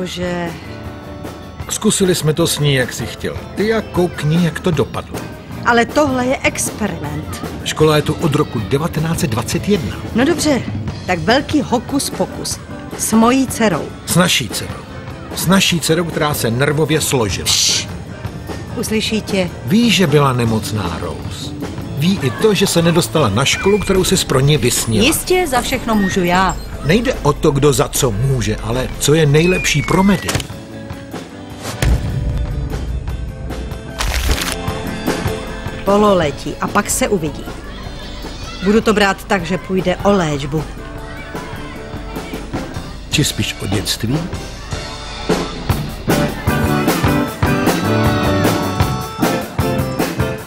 Jakože... Zkusili jsme to s ní, jak jsi chtěl. Ty a koukni, jak to dopadlo. Ale tohle je experiment. Škola je tu od roku 1921. No dobře, tak velký hokus pokus. S mojí dcerou. S naší dcerou. S naší dcerou, která se nervově složila. Uslyší tě. Ví, že byla nemocná, Rose. Ví i to, že se nedostala na školu, kterou si pro ně vysnila. Jistě, za všechno můžu já. Nejde o to, kdo za co může, ale co je nejlepší pro Maddie. Pololetí a pak se uvidí. Budu to brát tak, že půjde o léčbu. Či spíš o dětství?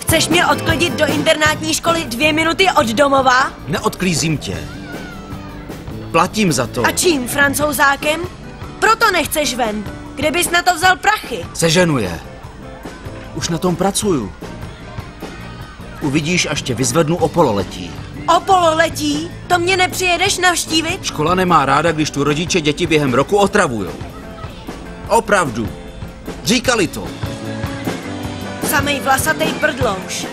Chceš mě odklidit do internátní školy 2 minuty od domova? Neodklízím tě. Platím za to. A čím, Francouzákem? Proto nechceš ven. Kde bys na to vzal prachy? Seženuje. Už na tom pracuju. Uvidíš, až tě vyzvednu o pololetí. O pololetí? To mě nepřijedeš navštívit? Škola nemá ráda, když tu rodiče děti během roku otravujou. Opravdu. Říkali to. Samej vlasatej prdlouš.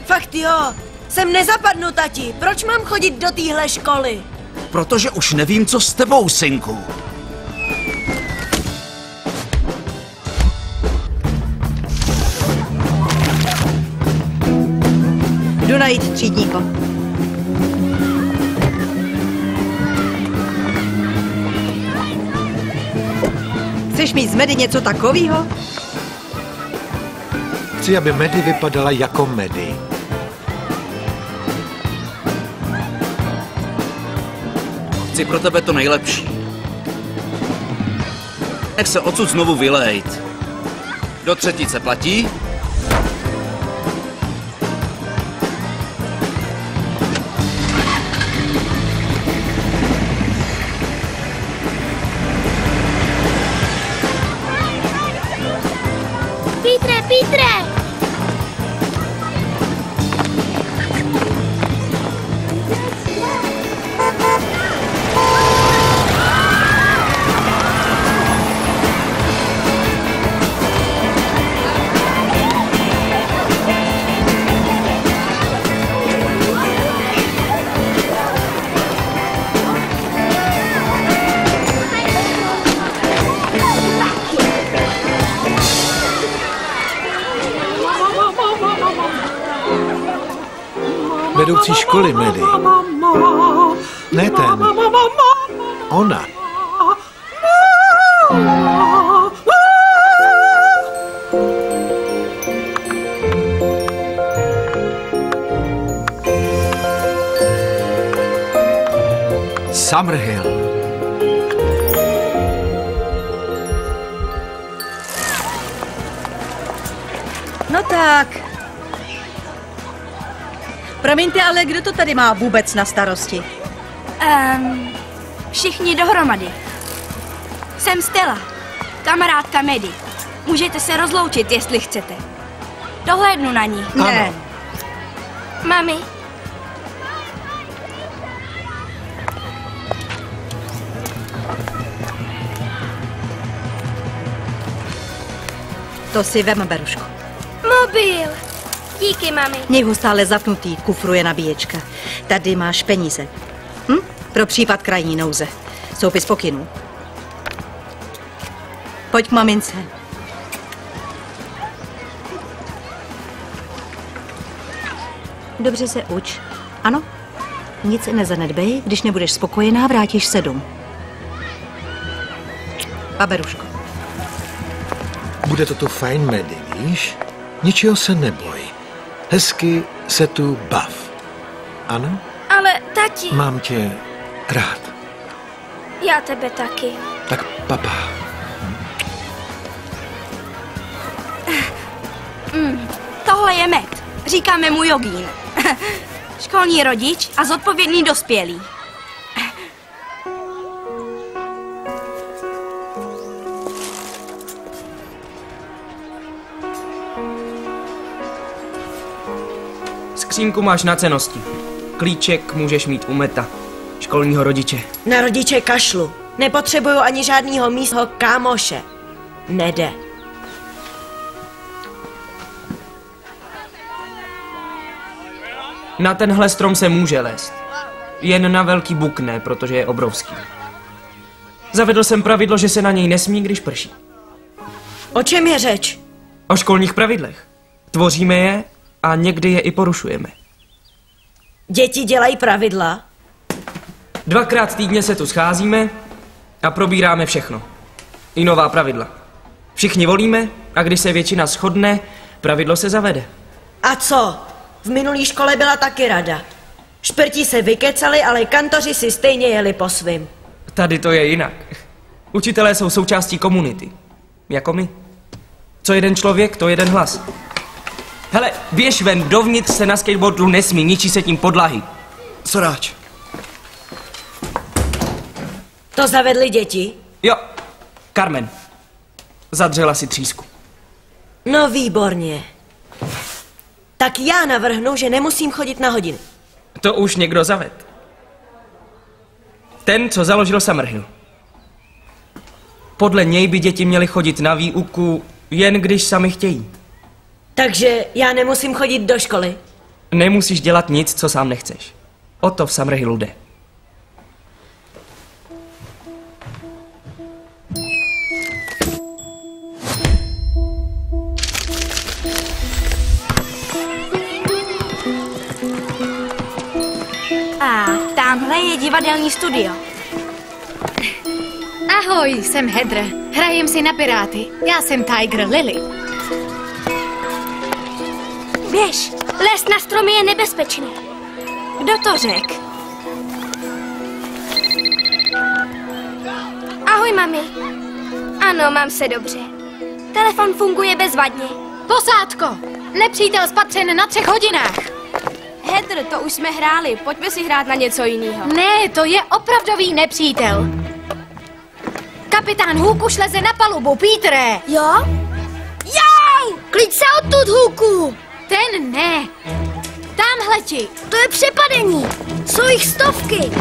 Fakt jo, sem nezapadnu, tati. Proč mám chodit do téhle školy? Protože už nevím, co s tebou, synku. Jdu najít třídníko. Chceš mít z Maddie něco takového? Chci, aby Maddie vypadala jako Maddie. Chci pro tebe to nejlepší. Nech se odsud znovu vylejt. Do třetice platí? Petre! Vedoucí školy, Maddie. Ne ten. Ona. Summerhill. No tak. Promiňte, ale kdo to tady má vůbec na starosti? Všichni dohromady. Jsem Stella, kamarádka Maddie. Můžete se rozloučit, jestli chcete. Dohlédnu na ní. Ano. Ne. Mami, To si vem, Beruško. mobil. Díky, mami. Měj ho stále zapnutý, v kufru je nabíječka. Tady máš peníze. Pro případ krajní nouze. Soupis pokynů. Pojď k mamince. Dobře se uč. Ano? Nic nezanedbej, když nebudeš spokojená, vrátíš se domů. A Beruško. Bude to tu fajn, Maddie, víš? Ničeho se neboj. Hezky se tu bav. Ano? Ale tati, Mám tě rád. já tebe taky. Tak papa. Tohle je Matt. Říkáme mu Jogín. Školní rodič a zodpovědný dospělý. Skřínku máš na cennosti. Klíček můžeš mít u Meta, školního rodiče. Na rodiče kašlu. Nepotřebuju ani žádnýho místního kámoše. Nede. Na tenhle strom se může lézt. Jen na velký buk ne, protože je obrovský. Zavedl jsem pravidlo, že se na něj nesmí, když prší. O čem je řeč? O školních pravidlech. Tvoříme je a někdy je i porušujeme. Děti dělají pravidla? 2krát týdně se tu scházíme a probíráme všechno. I nová pravidla. Všichni volíme a když se většina shodne, pravidlo se zavede. A co? V minulý škole byla taky rada. Šprti se vykecali, ale kantoři si stejně jeli po svým. Tady to je jinak. Učitelé jsou součástí komunity. Jako my. Co jeden člověk, to jeden hlas. Hele, běž ven, dovnitř se na skateboardu nesmí, ničí se tím podlahy. Soráč. To zavedli děti? Jo, Carmen. Zadřela si třísku. No výborně. Tak já navrhnu, že nemusím chodit na hodiny. To už někdo zaved. Ten, co založil Summerhill. Podle něj by děti měly chodit na výuku, jen když sami chtějí. Takže já nemusím chodit do školy? Nemusíš dělat nic, co sám nechceš. O to v Summerhillu jde. A tamhle je divadelní studio. Ahoj, jsem Heather. Hrajem si na Piráty. Já jsem Tiger Lily. Běž, les na stromy je nebezpečný. Kdo to řekl? Ahoj, mami. Ano, mám se dobře. Telefon funguje bezvadně. Posádko! Nepřítel spatřen na 3 hodinách. Heather, to už jsme hráli. Pojďme si hrát na něco jiného. Ne, to je opravdový nepřítel. Kapitán Hook už leze na palubu, Petere. Jo? Jau! Klid se odtud, Hooku! Ten ne. Támhleti. To je přepadení. Jsou jich stovky.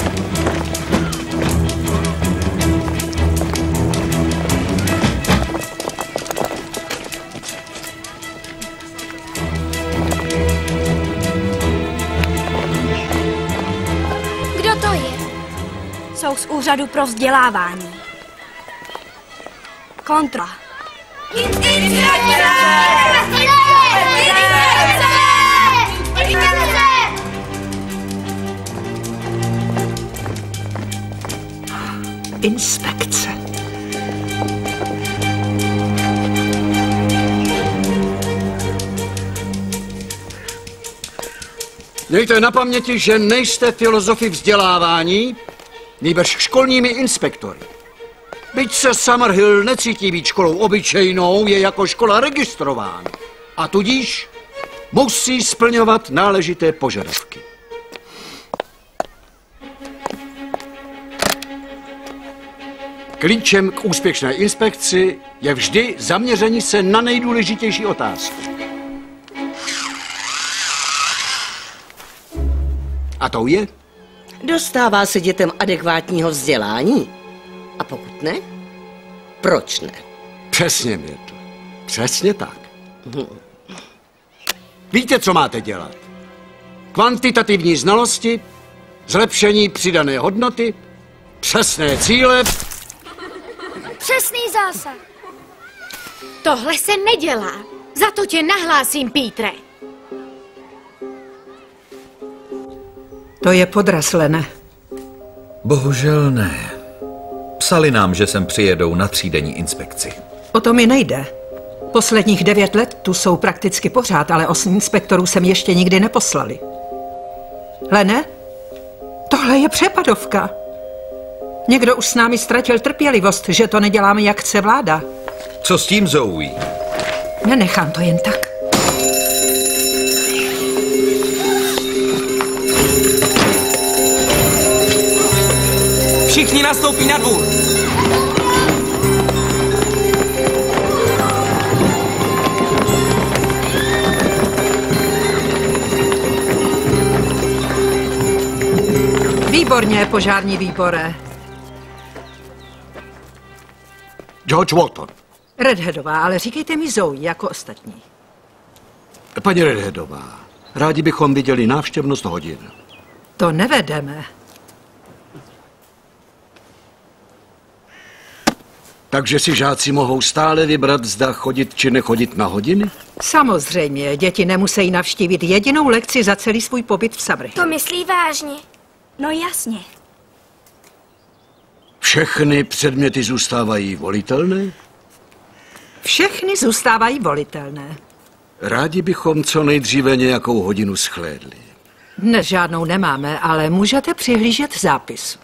Kdo to je? Jsou z úřadu pro vzdělávání. Kontra. Inspekce. Mějte na paměti, že nejste filozofi vzdělávání, nýbrž školními inspektory. Byť se Summerhill necítí být školou obyčejnou, je jako škola registrován. A tudíž musí splňovat náležité požadavky. Klíčem k úspěšné inspekci je vždy zaměření se na nejdůležitější otázku. A tou je? Dostává se dětem adekvátního vzdělání? A pokud ne, proč ne? Přesně, Myrtle. Přesně tak. Víte, co máte dělat? Kvantitativní znalosti, zlepšení přidané hodnoty, přesné cíle. Přesný zásah. Tohle se nedělá. Za to tě nahlásím, Petere. To je podraz, Lene. Bohužel ne. Psali nám, že sem přijedou na třídenní inspekci. O to mi nejde. Posledních 9 let tu jsou prakticky pořád, ale 8 inspektorů jsem ještě nikdy neposlali. Lene, tohle je přepadovka. Někdo už s námi ztratil trpělivost, že to neděláme, jak chce vláda. Co s tím, Zoe? Nenechám to jen tak. Všichni nastoupí na dvůr. Výborně, požární výbore. George Walton. Redheadová, ale říkejte mi Zoe jako ostatní. Paní Redheadová, rádi bychom viděli návštěvnost hodin. To nevedeme. Takže si žáci mohou stále vybrat, zda chodit či nechodit na hodiny? Samozřejmě, děti nemusí navštívit jedinou lekci za celý svůj pobyt v Summerhill. To myslí vážně? No jasně. Všechny předměty zůstávají volitelné? Všechny zůstávají volitelné. Rádi bychom co nejdříve nějakou hodinu shlédli. Dnes žádnou nemáme, ale můžete přihlížet zápis.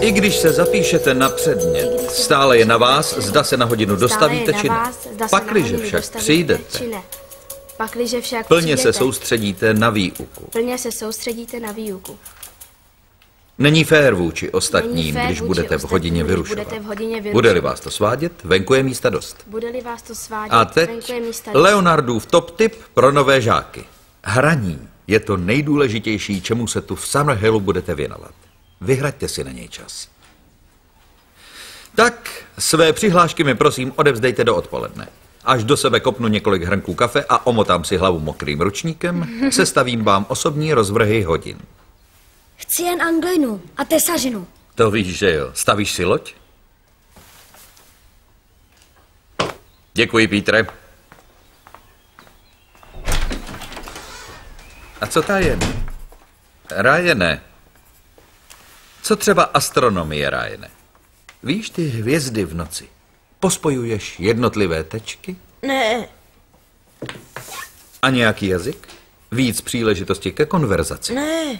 I když se zapíšete na předmět, stále je na vás, zda se na hodinu dostavíte či ne. Pakliže však přijdete, plně se soustředíte na výuku. Není fér vůči ostatním, když budete v hodině vyrušovat. Bude-li vás to svádět, venku je místa dost. A teď Leonardův top tip pro nové žáky. Hraní je to nejdůležitější, čemu se tu v Summerhillu budete věnovat. Vyhraďte si na něj čas. Tak své přihlášky mi prosím odevzdejte do odpoledne. Až do sebe kopnu několik hrnků kafe a omotám si hlavu mokrým ručníkem, sestavím vám osobní rozvrhy hodin. Chci jen anglinu a tesařinu. To víš, že jo. Stavíš si loď? Děkuji, Pítre. A co Ryan? Ryane. Co třeba astronomie, Ryane? Víš ty hvězdy v noci? Pospojuješ jednotlivé tečky? Ne. A nějaký jazyk? Víc příležitosti ke konverzaci? Ne.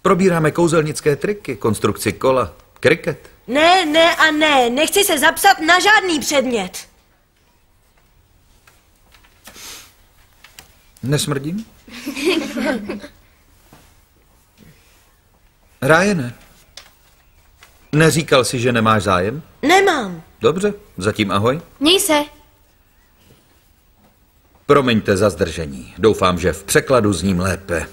Probíráme kouzelnické triky, konstrukci kola, kriket? Ne, ne a ne. Nechci se zapsat na žádný předmět. Nesmrdím? Ryane, neříkal jsi, že nemáš zájem? Nemám. Dobře, zatím ahoj. Měj se. Promiňte za zdržení. Doufám, že v překladu zním lépe.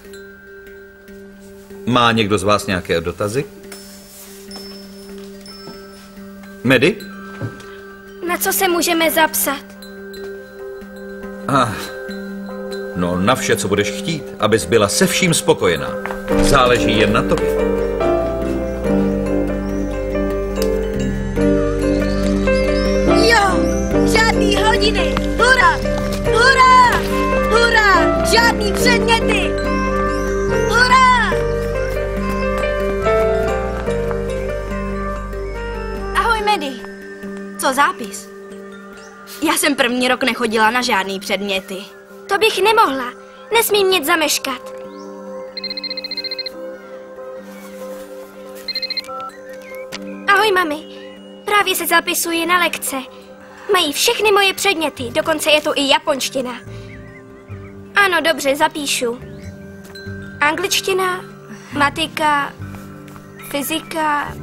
Má někdo z vás nějaké dotazy? Medy? Na co se můžeme zapsat? No na vše, co budeš chtít, abys byla se vším spokojená. Záleží jen na tobě. Jo, žádný hodiny. Hurá, hurá, hurá, žádný předměty. Hurá. Ahoj, Medy. Co zápis? Já jsem první rok nechodila na žádný předměty. To bych nemohla. Nesmím nic zameškat. Ahoj, mami. Právě se zapisuji na lekce. Mají všechny moje předměty, dokonce je tu i japonština. Ano, dobře, zapíšu. Angličtina, matika, fyzika,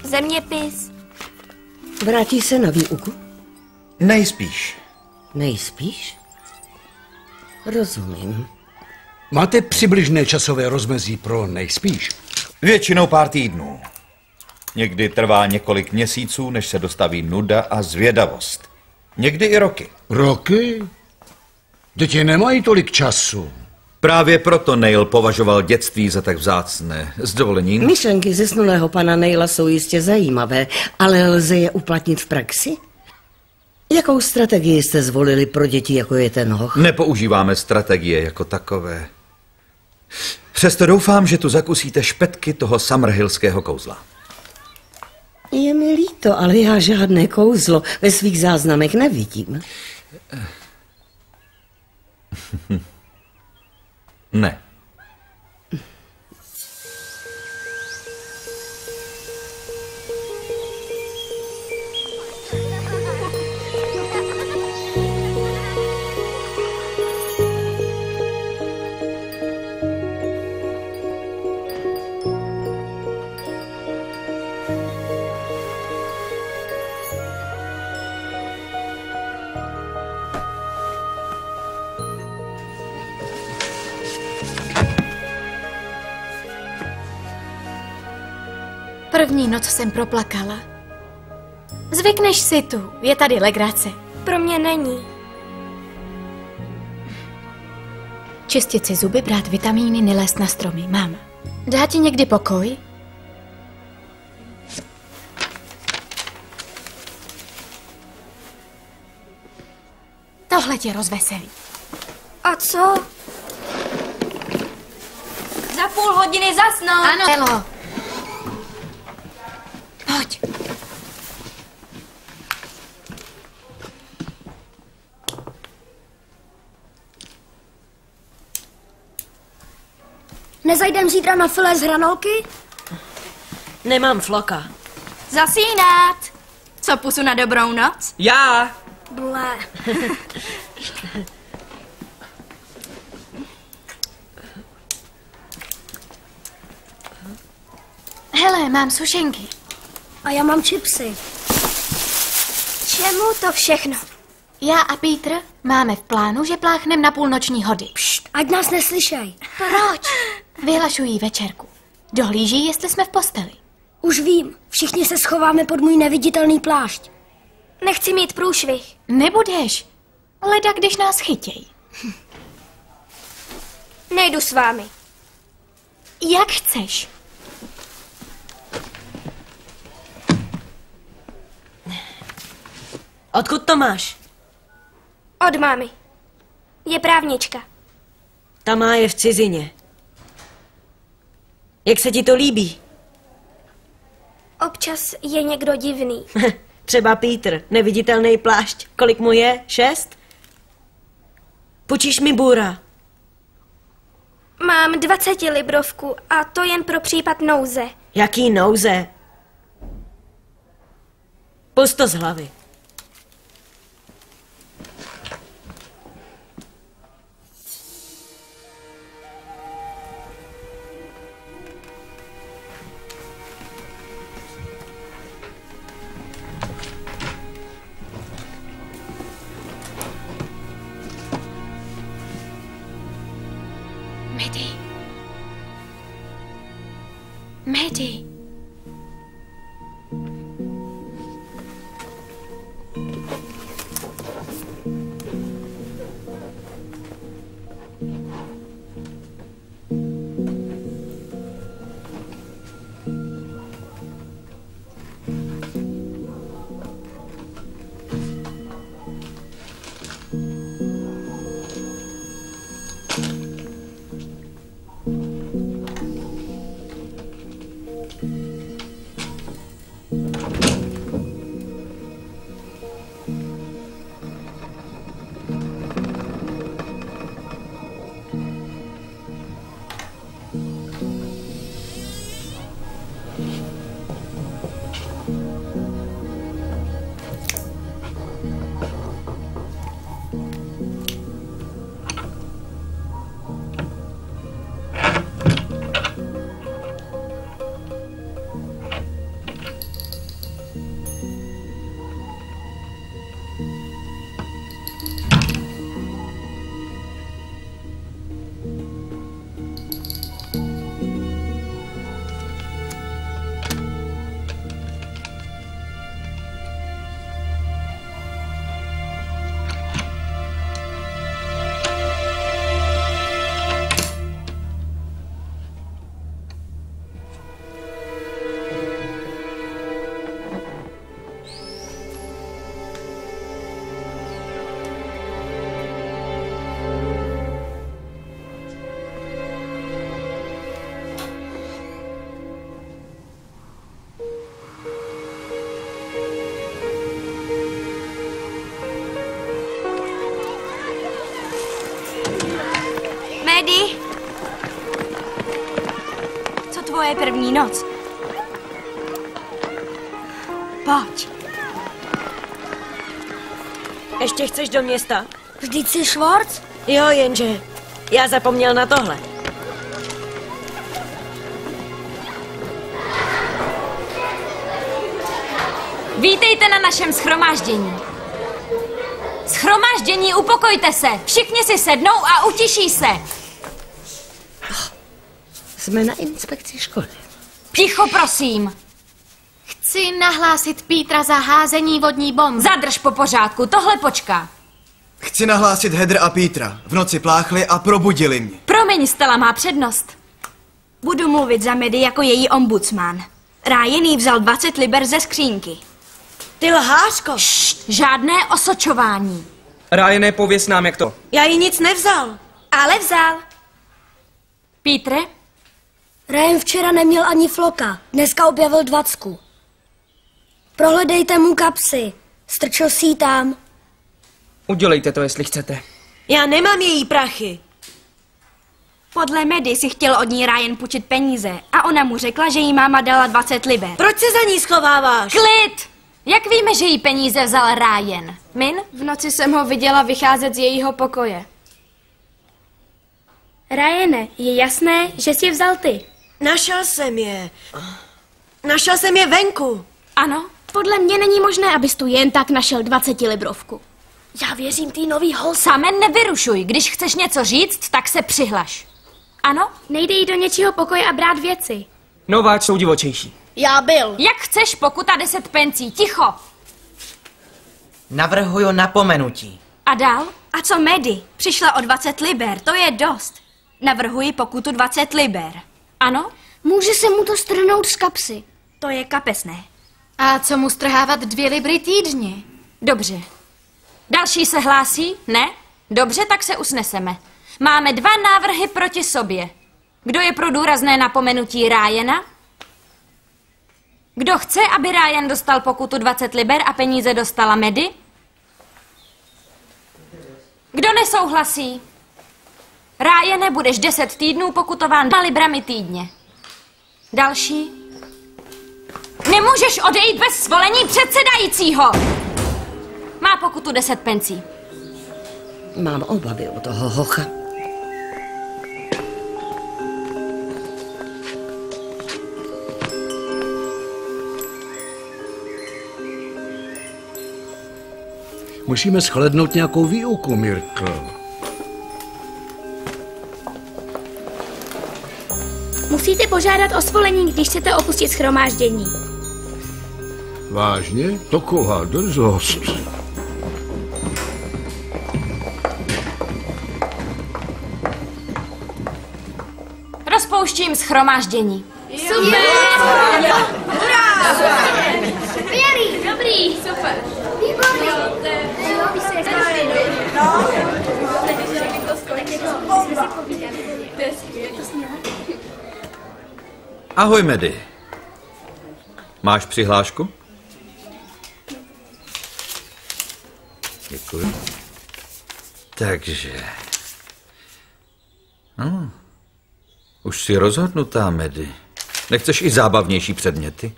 zeměpis. Vrátí se na výuku? Nejspíš. Nejspíš? Rozumím. Máte přibližné časové rozmezí pro nejspíš? Většinou pár týdnů. Někdy trvá několik měsíců, než se dostaví nuda a zvědavost. Někdy i roky. Roky? Děti nemají tolik času. Právě proto Neil považoval dětství za tak vzácné. S dovolením. Myšlenky zesnulého pana Neila jsou jistě zajímavé, ale lze je uplatnit v praxi? Jakou strategii jste zvolili pro děti, jako je ten hoch? Nepoužíváme strategie jako takové. Přesto doufám, že tu zakusíte špetky toho summerhillského kouzla. Je mi líto, ale já žádné kouzlo ve svých záznamech nevidím. Ne. První noc jsem proplakala. Zvykneš si tu, je tady legrace. Pro mě není. Čistit si zuby, brát vitamíny, nelézt na stromy. Máma, dá ti někdy pokoj? Tohle tě rozveselí. A co? Za půl hodiny zasnout. Ano, Elo. Pojď. Nezajdem zítra na filé z hranolky? Nemám floka. Zasínat. Co, pusu na dobrou noc? Já! Ble. Hele, mám sušenky. A já mám čipsy. Čemu to všechno? Já a Pítr máme v plánu, že pláchnem na půlnoční hody. Pšt, ať nás neslyšej. Proč? Vyhlašují večerku. Dohlíží, jestli jsme v posteli. Už vím, všichni se schováme pod můj neviditelný plášť. Nechci mít průšvih. Nebudeš. Leda, když nás chytěj. Nejdu s vámi. Jak chceš. Odkud to máš? Od mámy. Je právnička. Ta má je v cizině. Jak se ti to líbí? Občas je někdo divný. Třeba Pítr, neviditelný plášť. Kolik mu je? 6? Půjčíš mi bůra. Mám 20 librovku a to jen pro případ nouze. Jaký nouze? Pust to z hlavy. Medy. Medy? Co tvoje první noc? Pojď. Ještě chceš do města? Vždyť jsi Schwarz? Jo, jenže já zapomněl na tohle. Vítejte na našem shromáždění. Shromáždění, upokojte se. Všichni si sednou a utiší se. Jsme na inspekci školy. Ticho, prosím. Chci nahlásit Petra za házení vodní bomby. Zadrž po pořádku, tohle počká. Chci nahlásit Heather a Petra. V noci pláchli a probudili mě. Promiň, Stella má přednost. Budu mluvit za Maddie jako její ombudsman. Ryan jí vzal 20 liber ze skřínky. Ty lhářko! Žádné osočování. Ryane, pověz nám, jak to. Já jí nic nevzal. Ale vzal. Petre? Ryan včera neměl ani floka. Dneska objevil 20. Prohledejte mu kapsy. Strčil si ji tam. Udělejte to, jestli chcete. Já nemám její prachy. Podle Maddie si chtěl od ní Ryan půjčit peníze a ona mu řekla, že jí máma dala 20 liber. Proč se za ní schováváš? Klid! Jak víme, že jí peníze vzal Ryan? Min? V noci jsem ho viděla vycházet z jejího pokoje. Ryane, je jasné, že jsi je vzal ty. Našel jsem je. Našel jsem je venku. Ano? Podle mě není možné, abys tu jen tak našel 20librovku. Já věřím tý nový holce. Samen, nevyrušuj. Když chceš něco říct, tak se přihlaš. Ano? Nejde jít do něčího pokoje a brát věci. Nováč jsou divočejší. Já byl. Jak chceš, pokuta 10 pencí. Ticho. Navrhuju napomenutí. A dál? A co Maddie? Přišla o 20 liber, to je dost. Navrhuji pokutu 20 liber. Ano? Může se mu to strhnout z kapsy. To je kapesné. A co mu strhávat 2 libry týdně? Dobře. Další se hlásí? Ne? Dobře, tak se usneseme. Máme 2 návrhy proti sobě. Kdo je pro důrazné napomenutí Ryana? Kdo chce, aby Ryan dostal pokutu 20 liber a peníze dostala Maddie? Kdo nesouhlasí? Ryane, budeš 10 týdnů pokutován 2 librami týdně. Další? Nemůžeš odejít bez svolení předsedajícího! Má pokutu 10 pencí. Mám obavy o toho hocha. Musíme shlednout nějakou výuku, Myrtle. Musíte požádat o svolení, když chcete opustit shromáždění. Vážně? Taková drzost. Rozpouštím shromáždění. Super! Skvělý, dobrý, super. Výborný. Ahoj, Maddie. Máš přihlášku? Děkuji. Takže... Už jsi rozhodnutá, Maddie. Nechceš i zábavnější předměty?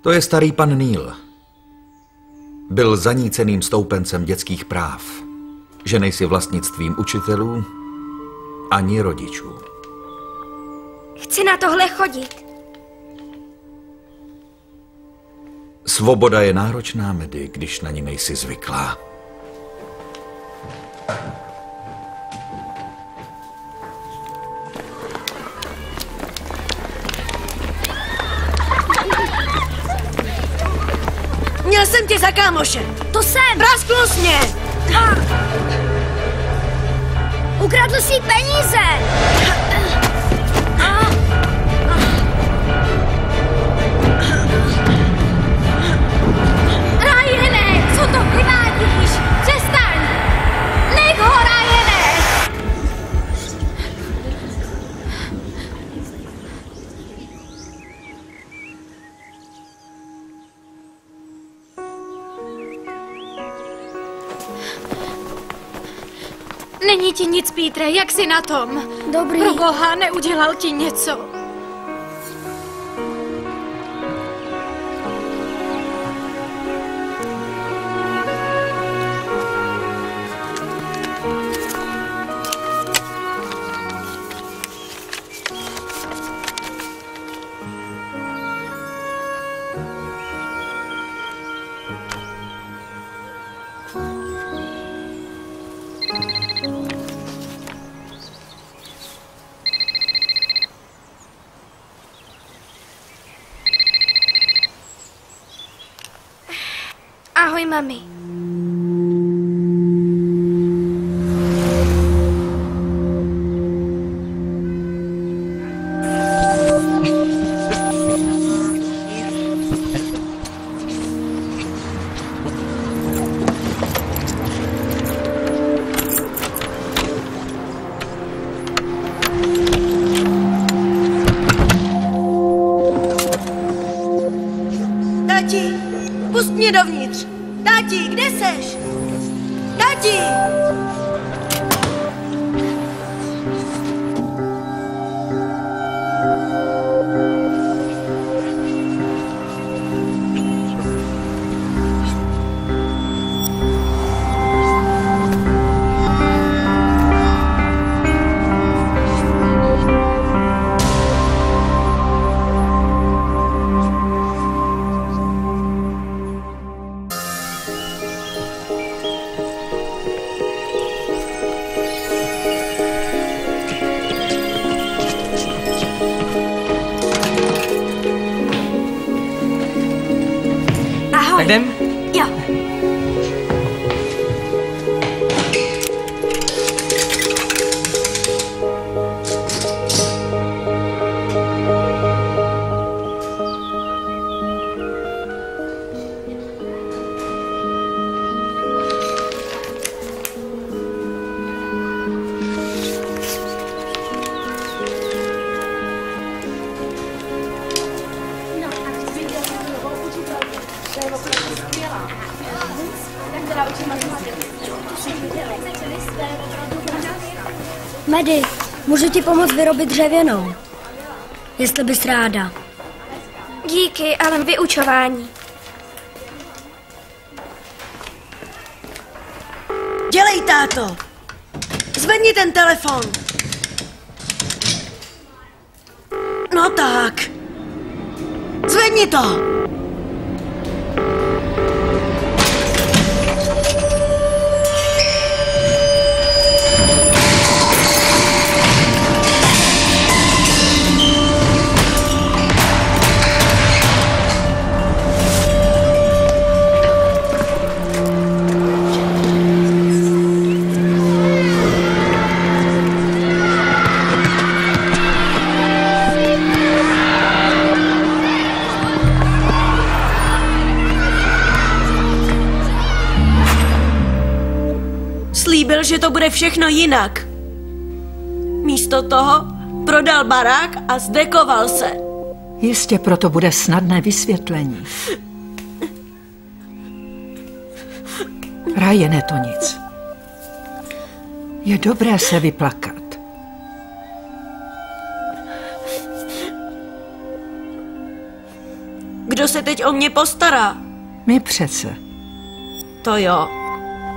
To je starý pan Neil. Byl zaníceným stoupencem dětských práv. Že nejsi vlastnictvím učitelů ani rodičů. Chci na tohle chodit. Svoboda je náročná, Maddie, když na ní nejsi zvyklá. Měl jsem tě za kámoše. To jsem. Prasknul jsi mě. Ukradl si peníze. Ryane, co to vyvádíš? Přestaň! Nech ho, Ryane! Není ti nic, Petre, jak jsi na tom? Dobrý. Pro boha, neudělal ti něco. Ahoj, mami. Tati, pust mě dovnitř. Tati, kde seš? Tati! Jdem? Jo. Medy, můžu ti pomoct vyrobit dřevěnou. Jestli bys ráda. Díky, ale vyučování. Dělej, táto. Zvedni ten telefon. No tak. Zvedni to. Slíbil, že to bude všechno jinak. Místo toho prodal barák a zdekoval se. Jistě proto bude snadné vysvětlení. Ryane, to nic. Je dobré se vyplakat. Kdo se teď o mě postará? My přece. To jo.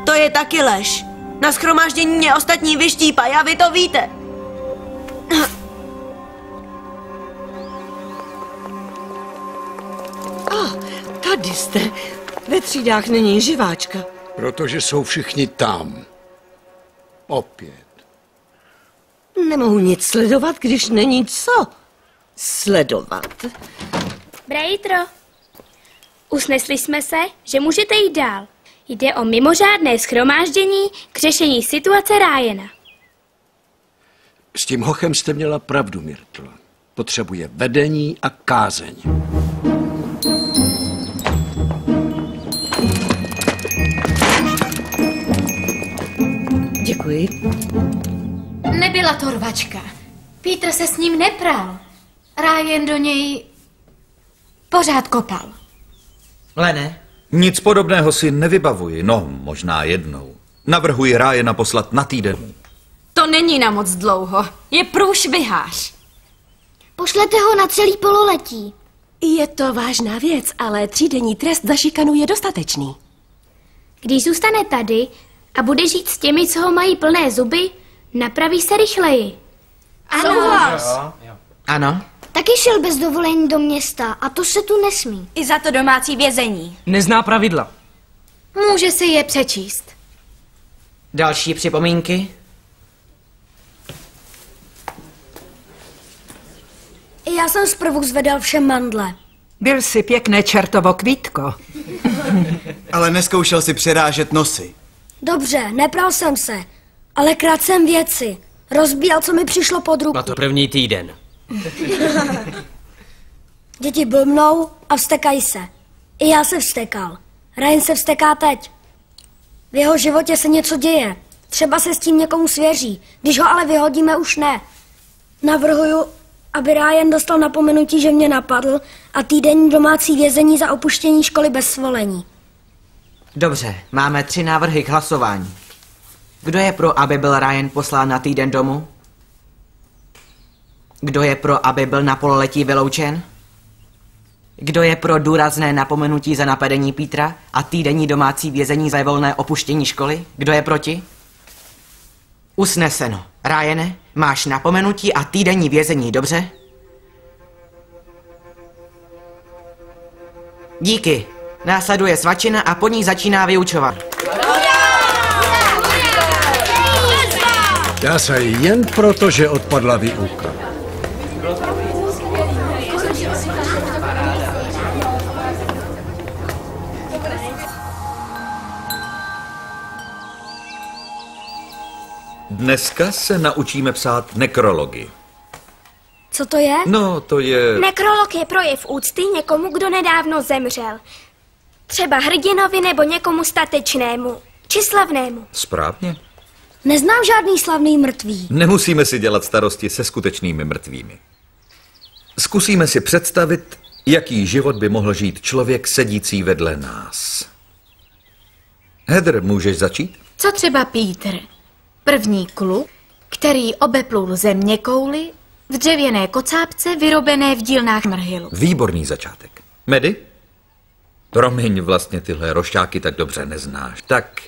To je taky lež. Na shromáždění mě ostatní vyštípají a vy to víte. Tady jste. Ve třídách není živáčka. Protože jsou všichni tam. Opět. Nemohu nic sledovat, když není co sledovat. Brejtro, usnesli jsme se, že můžete jít dál. Jde o mimořádné shromáždění k řešení situace Ryana. S tím hochem jste měla pravdu, Myrtl. Potřebuje vedení a kázeň. Děkuji. Nebyla to rvačka. Peter se s ním nepral. Ryan do něj pořád kopal. Lene? Nic podobného si nevybavuji, no možná jednou. Navrhuji Ryana poslat na týden. To není na moc dlouho. Je průšvihář. Pošlete ho na celý pololetí. Je to vážná věc, ale 3denní trest za šikanu je dostatečný. Když zůstane tady a bude žít s těmi, co ho mají plné zuby, napraví se rychleji. Souhlas. Ano. Taky šel bez dovolení do města a to se tu nesmí. I za to domácí vězení. Nezná pravidla. Může si je přečíst. Další připomínky? Já jsem zprvu zvedal všem mandle. Byl si pěkné čertovo kvítko. Ale neskoušel si přerážet nosy. Dobře, nepral jsem se, ale kradl jsem věci. Rozbíjel, co mi přišlo pod ruku. Na to první týden. Děti blbnou a vztekají se. I já se vztekal. Ryan se vzteká teď. V jeho životě se něco děje. Třeba se s tím někomu svěří. Když ho ale vyhodíme, už ne. Navrhuju, aby Ryan dostal napomenutí, že mě napadl, a týdenní domácí vězení za opuštění školy bez svolení. Dobře, máme 3 návrhy k hlasování. Kdo je pro, aby byl Ryan poslán na týden domů? Kdo je pro, aby byl na pololetí vyloučen? Kdo je pro důrazné napomenutí za napadení Petra a týdenní domácí vězení za volné opuštění školy? Kdo je proti? Usneseno. Ryane, máš napomenutí a týdenní vězení, dobře? Díky. Následuje svačina a po ní začíná vyučovat. Dá se jen proto, že odpadla výuka. Dneska se naučíme psát nekrology. Co to je? No, to je... Nekrolog je projev úcty někomu, kdo nedávno zemřel. Třeba hrdinovi nebo někomu statečnému, či slavnému. Správně. Neznám žádný slavný mrtvý. Nemusíme si dělat starosti se skutečnými mrtvými. Zkusíme si představit, jaký život by mohl žít člověk sedící vedle nás. Heather, můžeš začít? Co třeba Peter? První kluk, který obeplul zeměkouli v dřevěné kocápce vyrobené v dílnách Mrhilu. Výborný začátek. Medy? Promiň, vlastně tyhle rošťáky tak dobře neznáš. Tak,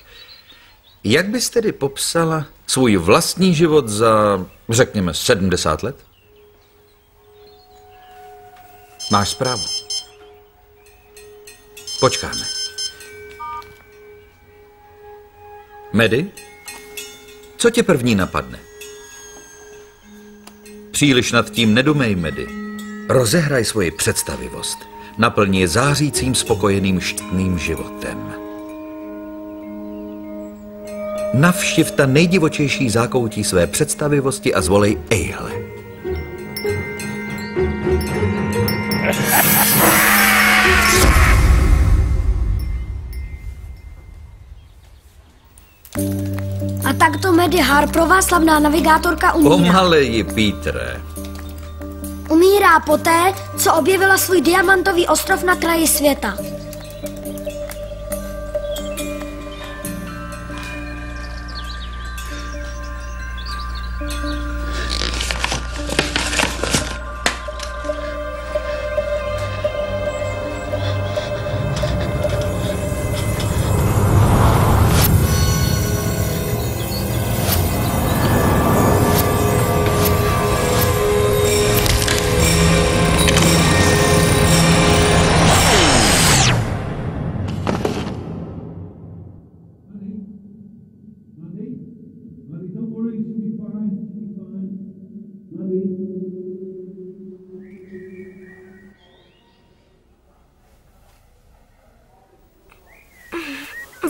jak bys tedy popsala svůj vlastní život za, řekněme, 70 let? Máš zprávu? Počkáme. Medy? Co tě první napadne? Příliš nad tím nedumej, Medy. Rozehraj svoji představivost. Naplň je zářícím, spokojeným, šťastným životem. Navštiv ta nejdivočejší zákoutí své představivosti a zvolej ejhle. A takto Medy Harperová, slavná navigátorka, umírá. Pomaleji, Petre. Umírá poté, co objevila svůj diamantový ostrov na kraji světa.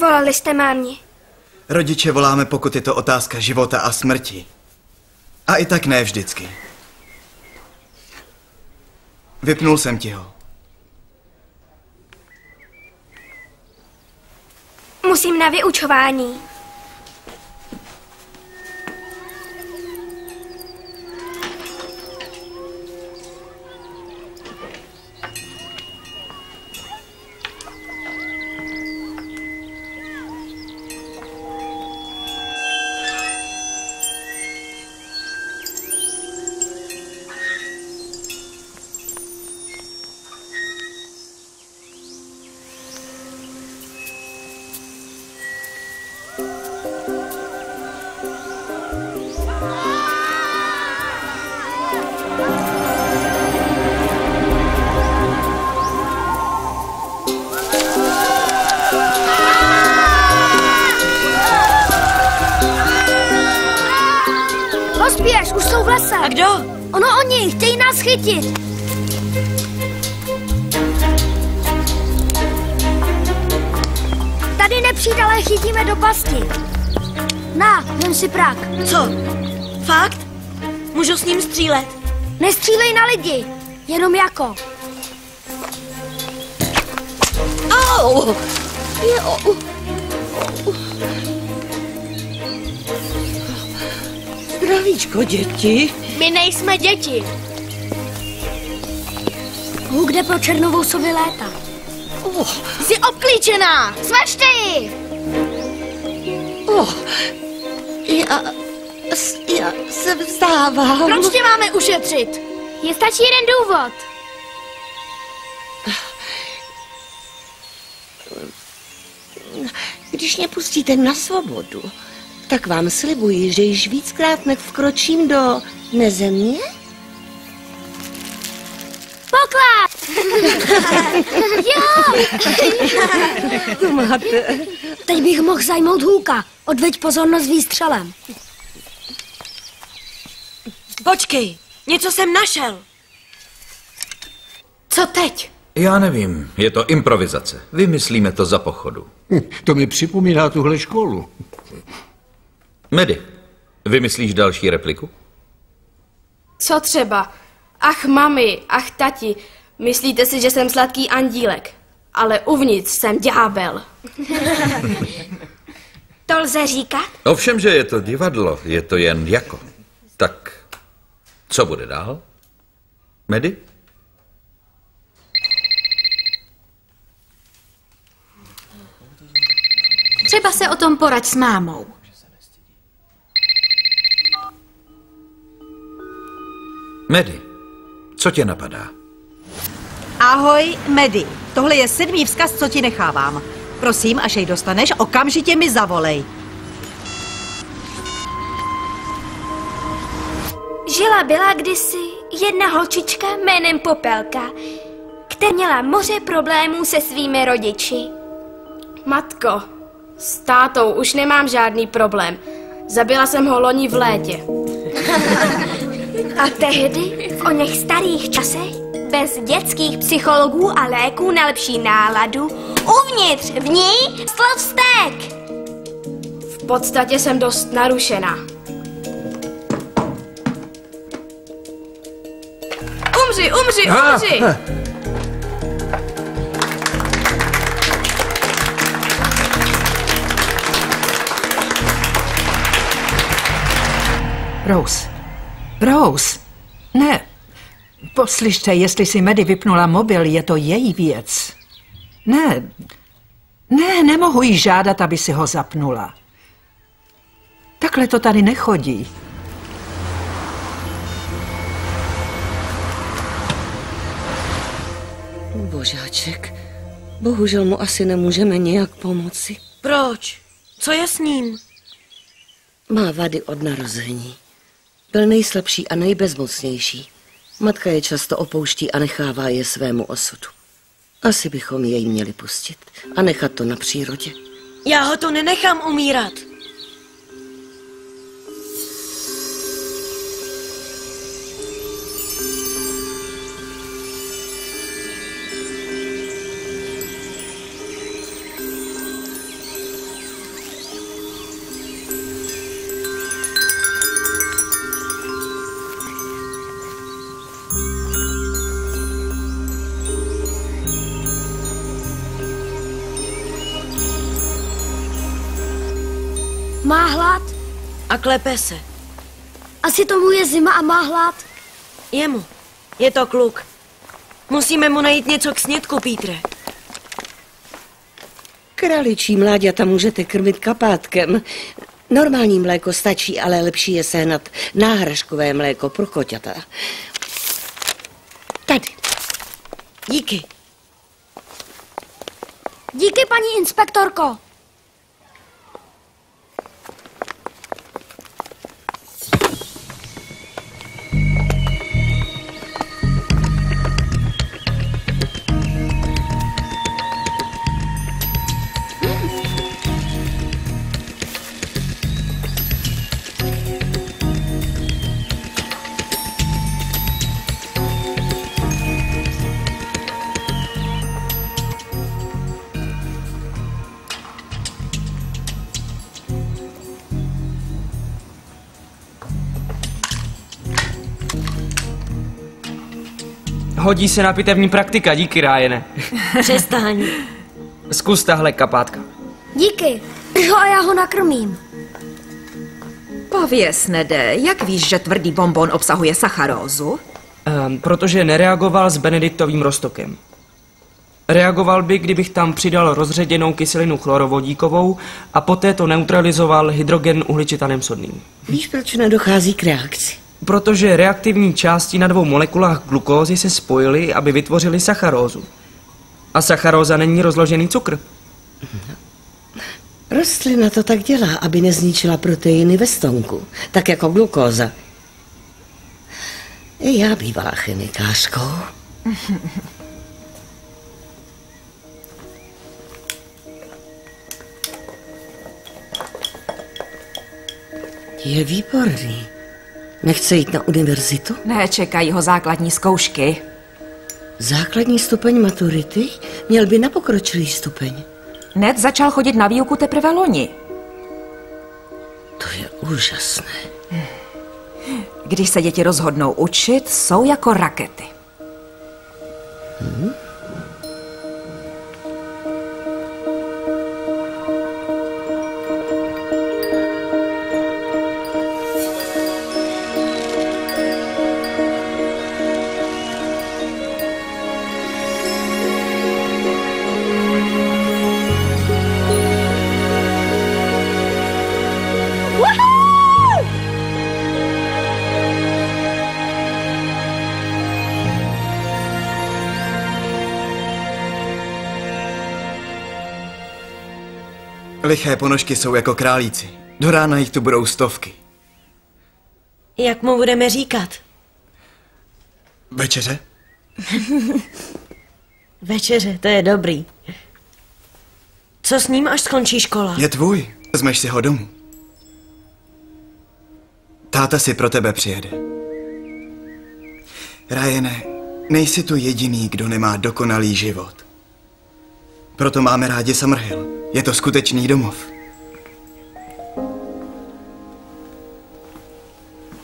Volali jste mámě. Rodiče voláme, pokud je to otázka života a smrti. A i tak ne vždycky. Vypnul jsem ti ho. Musím na vyučování. Pospěš, už jsou v lese. A kdo? Ono oni, chtějí nás chytit. přijít, ale chytíme do pasti. Na, vem si prak. Co? Fakt? Můžu s ním střílet? Nestřílej na lidi, jenom jako. Au! Jo. Zdravíčko, děti. My nejsme děti. Huk jde pro černovousovi léta. Jsi obklíčená! Svažte ji! Já se vzdávám. Proč tě máme ušetřit? Je stačí jeden důvod. Když mě pustíte na svobodu, tak vám slibuji, že již víckrát nevkročím do nezemě. Poklad! Jo! To máte. Teď bych mohl zajmout Hůka. Odveď pozornost výstřelem. Počkej, něco jsem našel. Co teď? Já nevím, je to improvizace. Vymyslíme to za pochodu. To mi připomíná tuhle školu. Medy, vymyslíš další repliku? Co třeba? Ach mami, ach tati, myslíte si, že jsem sladký andílek, ale uvnitř jsem ďábel. To lze říkat? Ovšem, že je to divadlo, je to jen jako. Tak, co bude dál? Medy? Třeba se o tom poraď s mámou. Medy, co tě napadá? Ahoj, Medy. Tohle je 7. vzkaz, co ti nechávám. Prosím, až jej dostaneš, okamžitě mi zavolej. Byla kdysi jedna holčička jménem Popelka, která měla moře problémů se svými rodiči. Matko, s tátou už nemám žádný problém. Zabila jsem ho loni v létě. A tehdy, v oněch starých časech, bez dětských psychologů a léků na lepší náladu, uvnitř v ní stl vztek. V podstatě jsem dost narušená. Umři! Rose, ne. Poslyšte, jestli si Medy vypnula mobil, je to její věc. Ne, nemohu jí žádat, aby si ho zapnula. Takhle to tady nechodí. Božáček, bohužel mu asi nemůžeme nějak pomoci. Proč? Co je s ním? Má vady od narození. Byl nejslabší a nejbezmocnější. Matka je často opouští a nechává je svému osudu. Asi bychom jej měli pustit a nechat to na přírodě. Já ho to nenechám umírat. Má hlad? A klepe se. Asi tomu je zima a má hlad? Jemu. Je to kluk. Musíme mu najít něco k snědku, Pítre. Kraličí mláďata můžete krmit kapátkem. Normální mléko stačí, ale lepší je sehnat náhražkové mléko pro koťata. Tady. Díky. Díky, paní inspektorko. Hodí se na pitevní praktika, díky, Ryane. Přestaň. Zkus tahle kapátka. Díky. Jo, a já ho nakrmím. Pověz, Nede, jak víš, že tvrdý bonbon obsahuje sacharózu? Protože nereagoval s benediktovým roztokem. Reagoval by, kdybych tam přidal rozředěnou kyselinu chlorovodíkovou a poté to neutralizoval hydrogen uhličitanem sodným. Víš, proč nedochází k reakci? Protože reaktivní části na 2 molekulách glukózy se spojily, aby vytvořily sacharózu. A sacharóza není rozložený cukr. Rostlina to tak dělá, aby nezničila proteiny ve stonku, tak jako glukóza. I já bývala chemikářkou. Je výborný. Nechce jít na univerzitu? Ne, čekají ho základní zkoušky. Základní stupeň maturity? Měl by na pokročilý stupeň. Ned začal chodit na výuku teprve loni. To je úžasné. Když se děti rozhodnou učit, jsou jako rakety. Liché ponožky jsou jako králíci. Do rána jich tu budou stovky. Jak mu budeme říkat? Večeře? Večeře, to je dobrý. Co s ním, až skončí škola? Je tvůj. Vezmeš si ho domů. Táta si pro tebe přijede. Ryane, nejsi tu jediný, kdo nemá dokonalý život. Proto máme rádi Summerhill. Je to skutečný domov.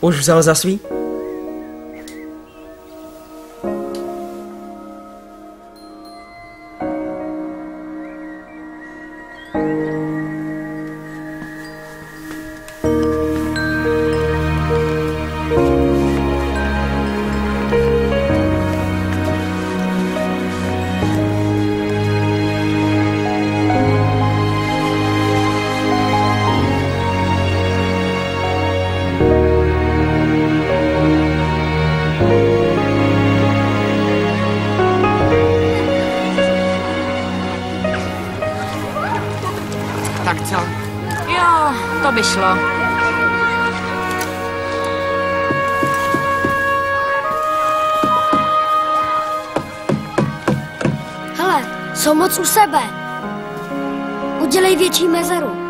Už vzal za svý? Tak co? Jo, to by šlo. Hele, jsou moc u sebe. Udělej větší mezeru.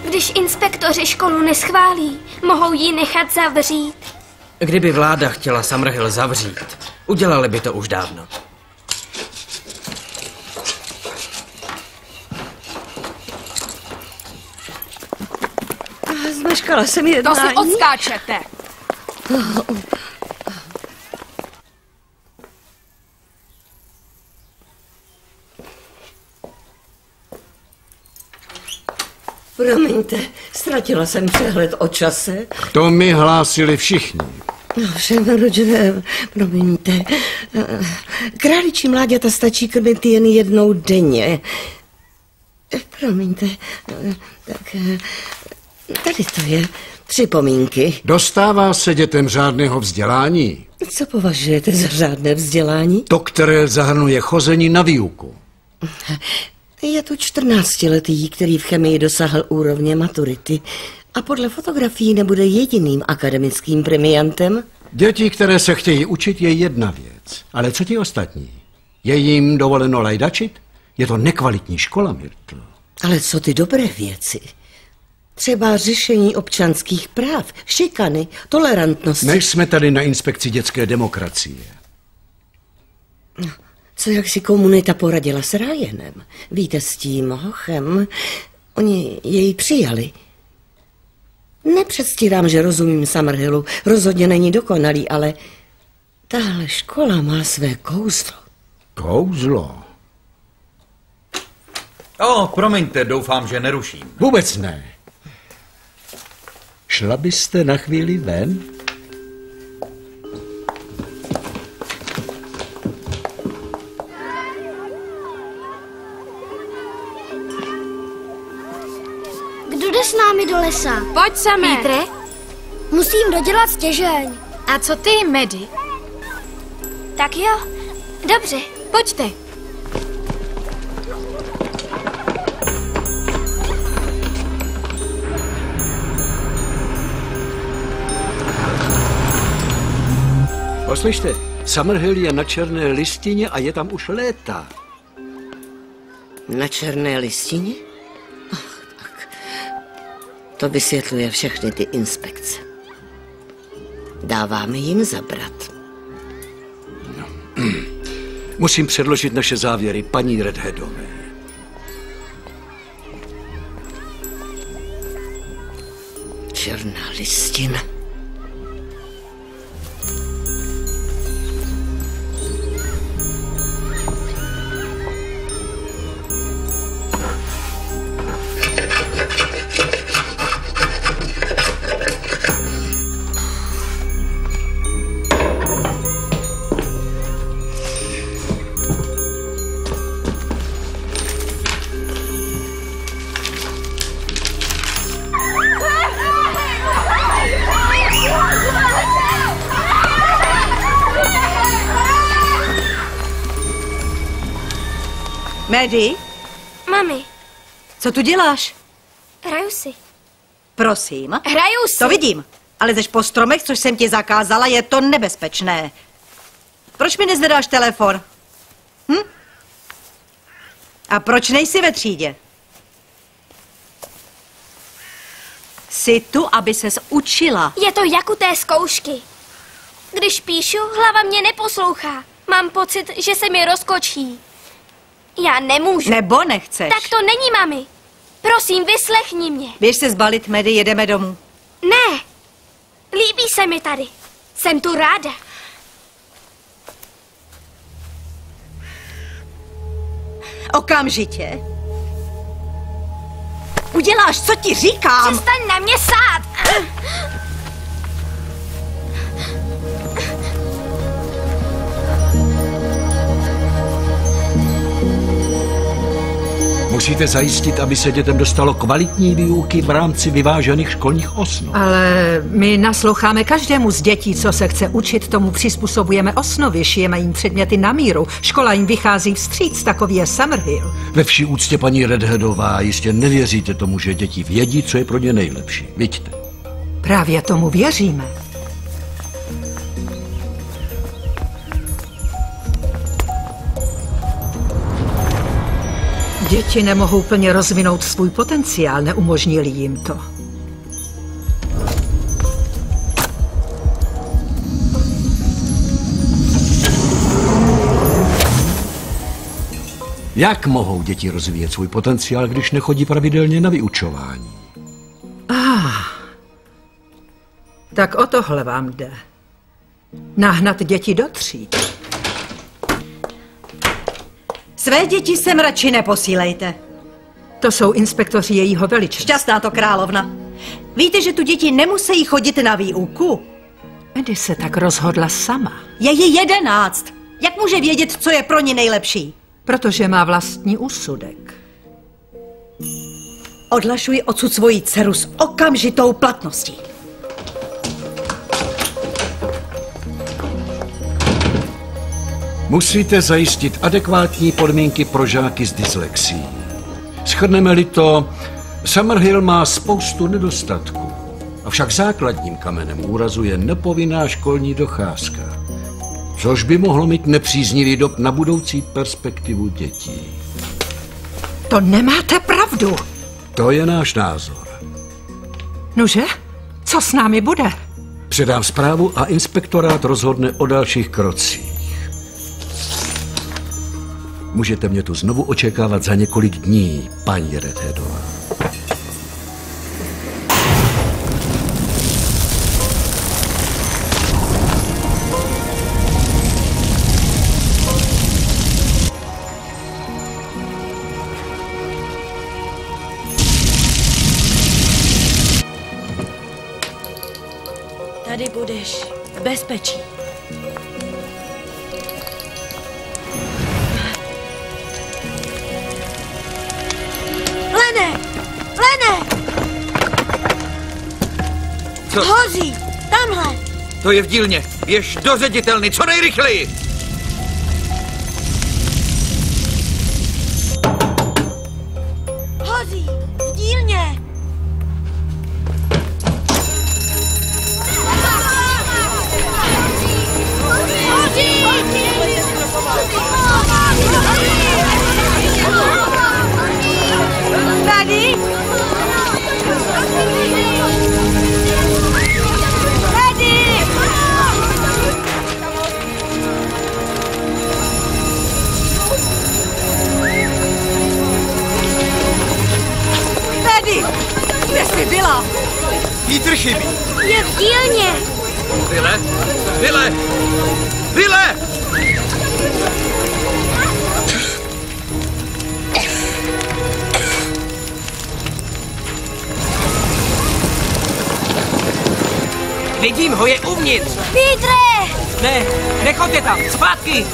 Když inspektoři školu neschválí, mohou ji nechat zavřít. Kdyby vláda chtěla Summerhill zavřít, udělali by to už dávno. Zmeškala jsem jednání. To si odskáčete. Promiňte, ztratila jsem přehled o čase. To mi hlásili všichni. Všem, Roger, promiňte. Králičí mláďata stačí krmit jen jednou denně. Promiňte, tak tady to je. Připomínky. Dostává se dětem řádného vzdělání? Co považujete za řádné vzdělání? To, které zahrnuje chození na výuku. Je tu 14letý, který v chemii dosáhl úrovně maturity a podle fotografií nebude jediným akademickým premiantem. Děti, které se chtějí učit, je jedna věc. Ale co ti ostatní? Je jim dovoleno lajdačit? Je to nekvalitní škola, Myrtle. Ale co ty dobré věci? Třeba řešení občanských práv, šikany, tolerantnosti. Než jsme tady na inspekci dětské demokracie. Co jak si komunita poradila s Ryanem? Víte, s tím hochem, oni jej přijali. Nepředstírám, že rozumím Summerhillu, rozhodně není dokonalý, ale tahle škola má své kouzlo. Kouzlo? Promiňte, doufám, že neruším. Vůbec ne. Šla byste na chvíli ven? Kdo jde s námi do lesa? Pojď samé. Petre? Musím dodělat stěžeň. A co ty, Maddie? Tak jo, dobře. Pojďte. Poslyšte, Summerhill je na černé listině a je tam už léta. Na černé listině? Tak. To vysvětluje všechny ty inspekce. Dáváme jim zabrat. Musím předložit naše závěry paní Redheadové. Černá listina. Maddie? Mami. Co tu děláš? Hraju si. Prosím? Hraju si. To vidím. Ale jdeš po stromech, což jsem ti zakázala, je to nebezpečné. Proč mi nezvedáš telefon? A proč nejsi ve třídě? Jsi tu, aby ses učila. Je to jak u té zkoušky. Když píšu, hlava mě neposlouchá. Mám pocit, že se mi rozkočí. Já nemůžu. Nebo nechceš. Tak to není, mami. Prosím, vyslechni mě. Běž se zbalit, Maddie, jedeme domů. Ne. Líbí se mi tady. Jsem tu ráda. Okamžitě. Uděláš, co ti říkám. Přestaň na mě sát. Musíte zajistit, aby se dětem dostalo kvalitní výuky v rámci vyvážených školních osnov. Ale my nasloucháme každému z dětí, co se chce učit, tomu přizpůsobujeme osnovy, šijeme jim předměty na míru. Škola jim vychází vstříc, takový je Summerhill. Ve vší úctě, paní Redheadová, jistě nevěříte tomu, že děti vědí, co je pro ně nejlepší. Vidíte. Právě tomu věříme. Děti nemohou plně rozvinout svůj potenciál, neumožnili jim to. Jak mohou děti rozvíjet svůj potenciál, když nechodí pravidelně na vyučování? Tak o tohle vám jde. Nahnat děti do tříd. Své děti sem radši neposílejte. To jsou inspektoři jejího veličenství. Šťastná to královna. Víte, že tu děti nemusí chodit na výuku? Maddie se tak rozhodla sama. Je jí 11. Jak může vědět, co je pro ní nejlepší? Protože má vlastní úsudek. Odhlašuji odsud svoji dceru s okamžitou platností. Musíte zajistit adekvátní podmínky pro žáky s dyslexií. Shrneme-li to, Summerhill má spoustu nedostatků. Avšak základním kamenem úrazu je nepovinná školní docházka, což by mohlo mít nepříznivý dopad na budoucí perspektivu dětí. To nemáte pravdu. To je náš názor. Nože, co s námi bude? Předám zprávu a inspektorát rozhodne o dalších krocích. Můžete mě tu znovu očekávat za několik dní, paní Redheadová. Tady budeš v bezpečí. Lene! Lene! Co? Hoří! Tamhle! To je v dílně. Běž do ředitelny, co nejrychleji! Hoří! V dílně! Tady? Tady! Tady! Kde jsi byla? Pítr chybí. Je v dílně! Vyle! Vyle! Vyle! Vidím ho, je uvnitř! Pítre! Ne, nechoďte tam, zpátky!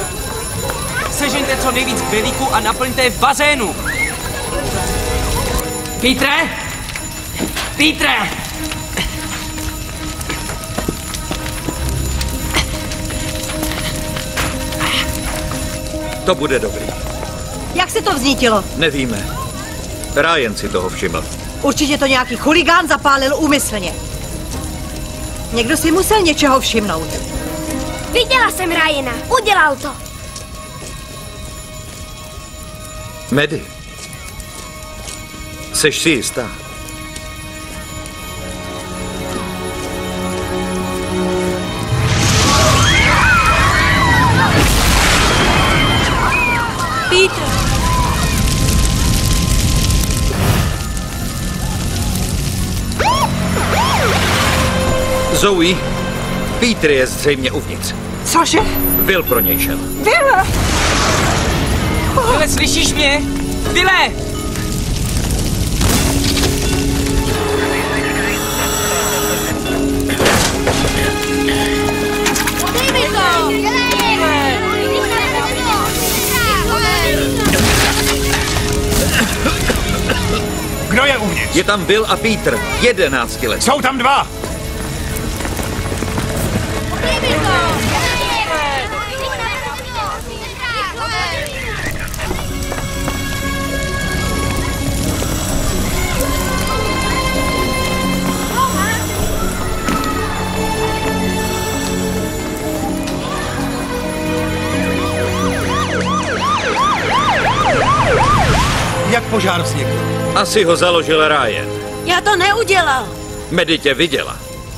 Sežeňte co nejvíc bylíku a naplňte v bazénu! Pítre! Pítre! To bude dobrý. Jak se to vznítilo? Nevíme. Ryan si toho všiml. Určitě to nějaký chuligán zapálil úmyslně. Někdo si musel něčeho všimnout. Viděla jsem Ryana, udělal to. Medy. Seš si jistá? Pítr! Zoe, Pítr je zřejmě uvnitř. Cože? Will pro něj šel. Will! Vyle, slyšíš mě? Vyle! Kdo je uvnitř? Je tam Will a Peter, 11 let. Jsou tam dva! Jak požár vznikl? Asi ho založil Ryan. Já to neudělal. Medy tě viděla.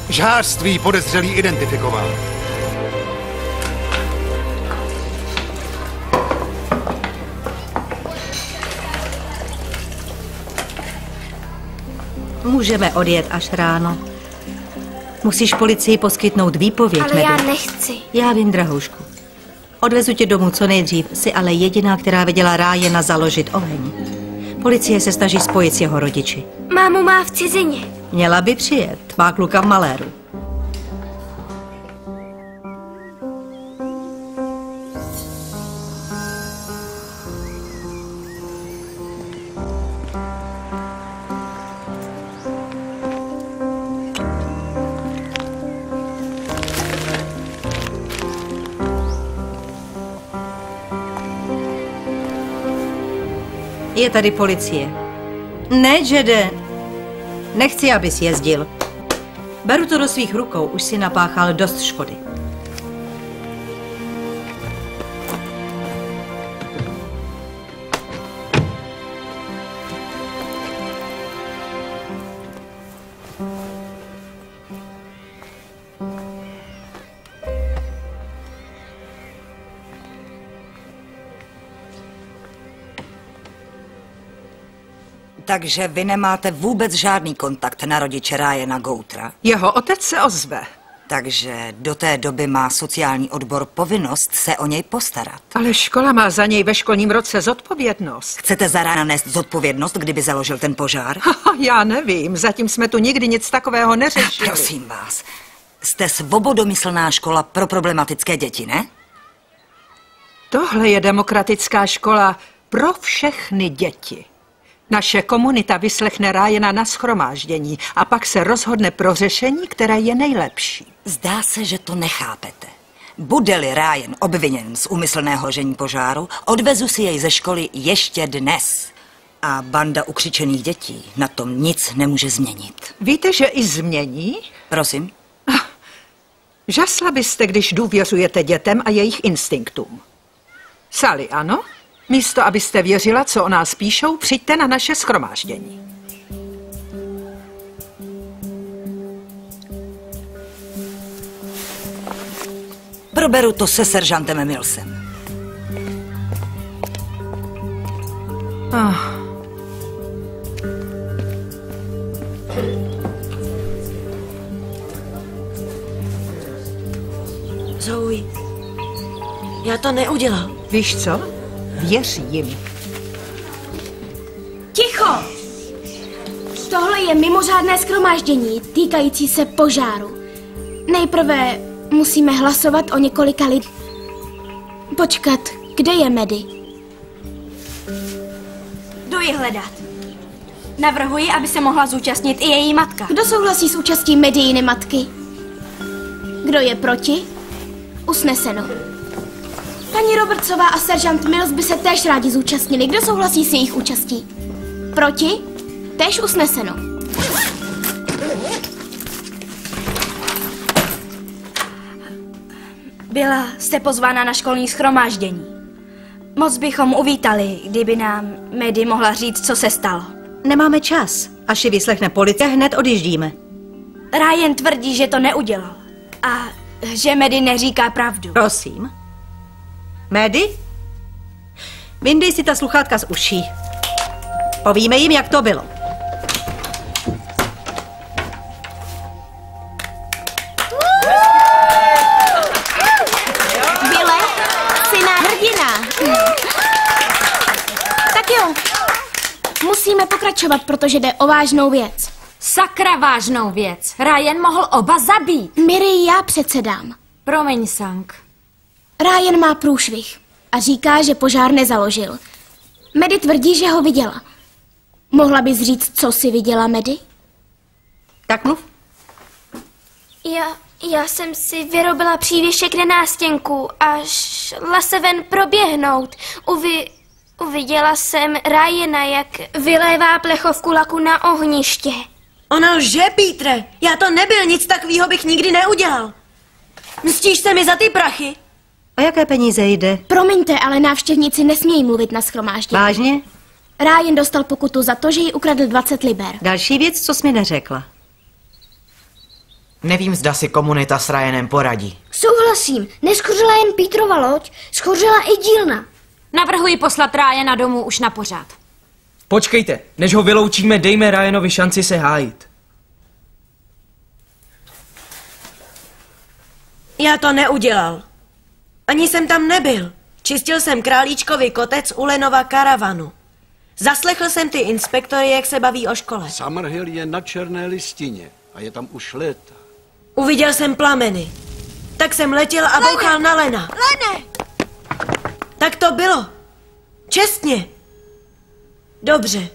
Žhářství podezřelý identifikoval. Můžeme odjet až ráno. Musíš policii poskytnout výpověď, Ale Medy. já nechci. Já vím, drahoušku. Odvezu tě domů co nejdřív, jsi ale jediná, která viděla Ryana založit oheň. Policie se snaží spojit s jeho rodiči. Mámu má v cizině. Měla by přijet, má kluka v maléru. Je tady policie. Ne, Jede. Nechci, abys jezdil. Beru to do svých rukou, už si napáchal dost škody. Takže vy nemáte vůbec žádný kontakt na rodiče Ryana Goutra? Jeho otec se ozve. Takže do té doby má sociální odbor povinnost se o něj postarat. Ale škola má za něj ve školním roce zodpovědnost. Chcete za Ryana nést zodpovědnost, kdyby založil ten požár? Já nevím, zatím jsme tu nikdy nic takového neřešili. Prosím vás, jste svobodomyslná škola pro problematické děti, ne? Tohle je demokratická škola pro všechny děti. Naše komunita vyslechne Ryana na shromáždění a pak se rozhodne pro řešení, které je nejlepší. Zdá se, že to nechápete. Bude-li Ryan obviněn z úmyslného hašení požáru, odvezu si jej ze školy ještě dnes. A banda ukřičených dětí na tom nic nemůže změnit. Víte, že i změní? Prosím? Žasla byste, když důvěřujete dětem a jejich instinktům. Sally, ano? Místo, abyste věřila, co o nás píšou, přijďte na naše shromáždění. Proberu to se seržantem Millsem. Zoe, já to neudělal. Víš co? Věř jim. Ticho! Tohle je mimořádné shromáždění týkající se požáru. Nejprve musíme hlasovat o několika lidí. Počkat, kde je Maddie? Jdu ji hledat. Navrhuji, aby se mohla zúčastnit i její matka. Kdo souhlasí s účastí Maddiiny matky? Kdo je proti? Usneseno. Paní Robertsová a seržant Mills by se též rádi zúčastnili. Kdo souhlasí s jejich účastí? Proti? Též usneseno. Byla jste pozvána na školní shromáždění. Moc bychom uvítali, kdyby nám Maddie mohla říct, co se stalo. Nemáme čas. Až ji vyslechne policie, hned odjíždíme. Ryan tvrdí, že to neudělal. A že Maddie neříká pravdu. Prosím. Maddie? Vyndej si ta sluchátka z uší. Povíme jim, jak to bylo. Bille, jsi náš hrdina. Tak jo, musíme pokračovat, protože jde o vážnou věc. Sakra vážnou věc. Ryan mohl oba zabít. Miri, já předsedám. Promiň, Sank. Ryan má průšvih a říká, že požár nezaložil. Maddie tvrdí, že ho viděla. Mohla bys říct, co jsi viděla, Maddie? Tak mluv. Já jsem si vyrobila přívěšek na nástěnku a šla se ven proběhnout. Uviděla jsem Ryana, jak vylévá plechovku laku na ohniště. Ona lže, Petre. Já to nebyl, nic takového bych nikdy neudělal. Mstíš se mi za ty prachy? O jaké peníze jde? Promiňte, ale návštěvníci nesmějí mluvit na shromáždění. Vážně? Ryan dostal pokutu za to, že jí ukradl 20 liber. Další věc, co jsi mi neřekla. Nevím, zda si komunita s Ryanem poradí. Souhlasím, neschořila jen Petrova loď, schořila i dílna. Navrhuji poslat Ryana domů už na pořád. Počkejte, než ho vyloučíme, dejme Ryanovi šanci se hájit. Já to neudělal. Ani jsem tam nebyl. Čistil jsem králíčkovi kotec u Lenova karavanu. Zaslechl jsem ty inspektory, jak se baví o škole. Summerhill je na černé listině a je tam už léta. Uviděl jsem plameny. Tak jsem letěl a bouchal na Lena. Lene! Tak to bylo. Čestně. Dobře,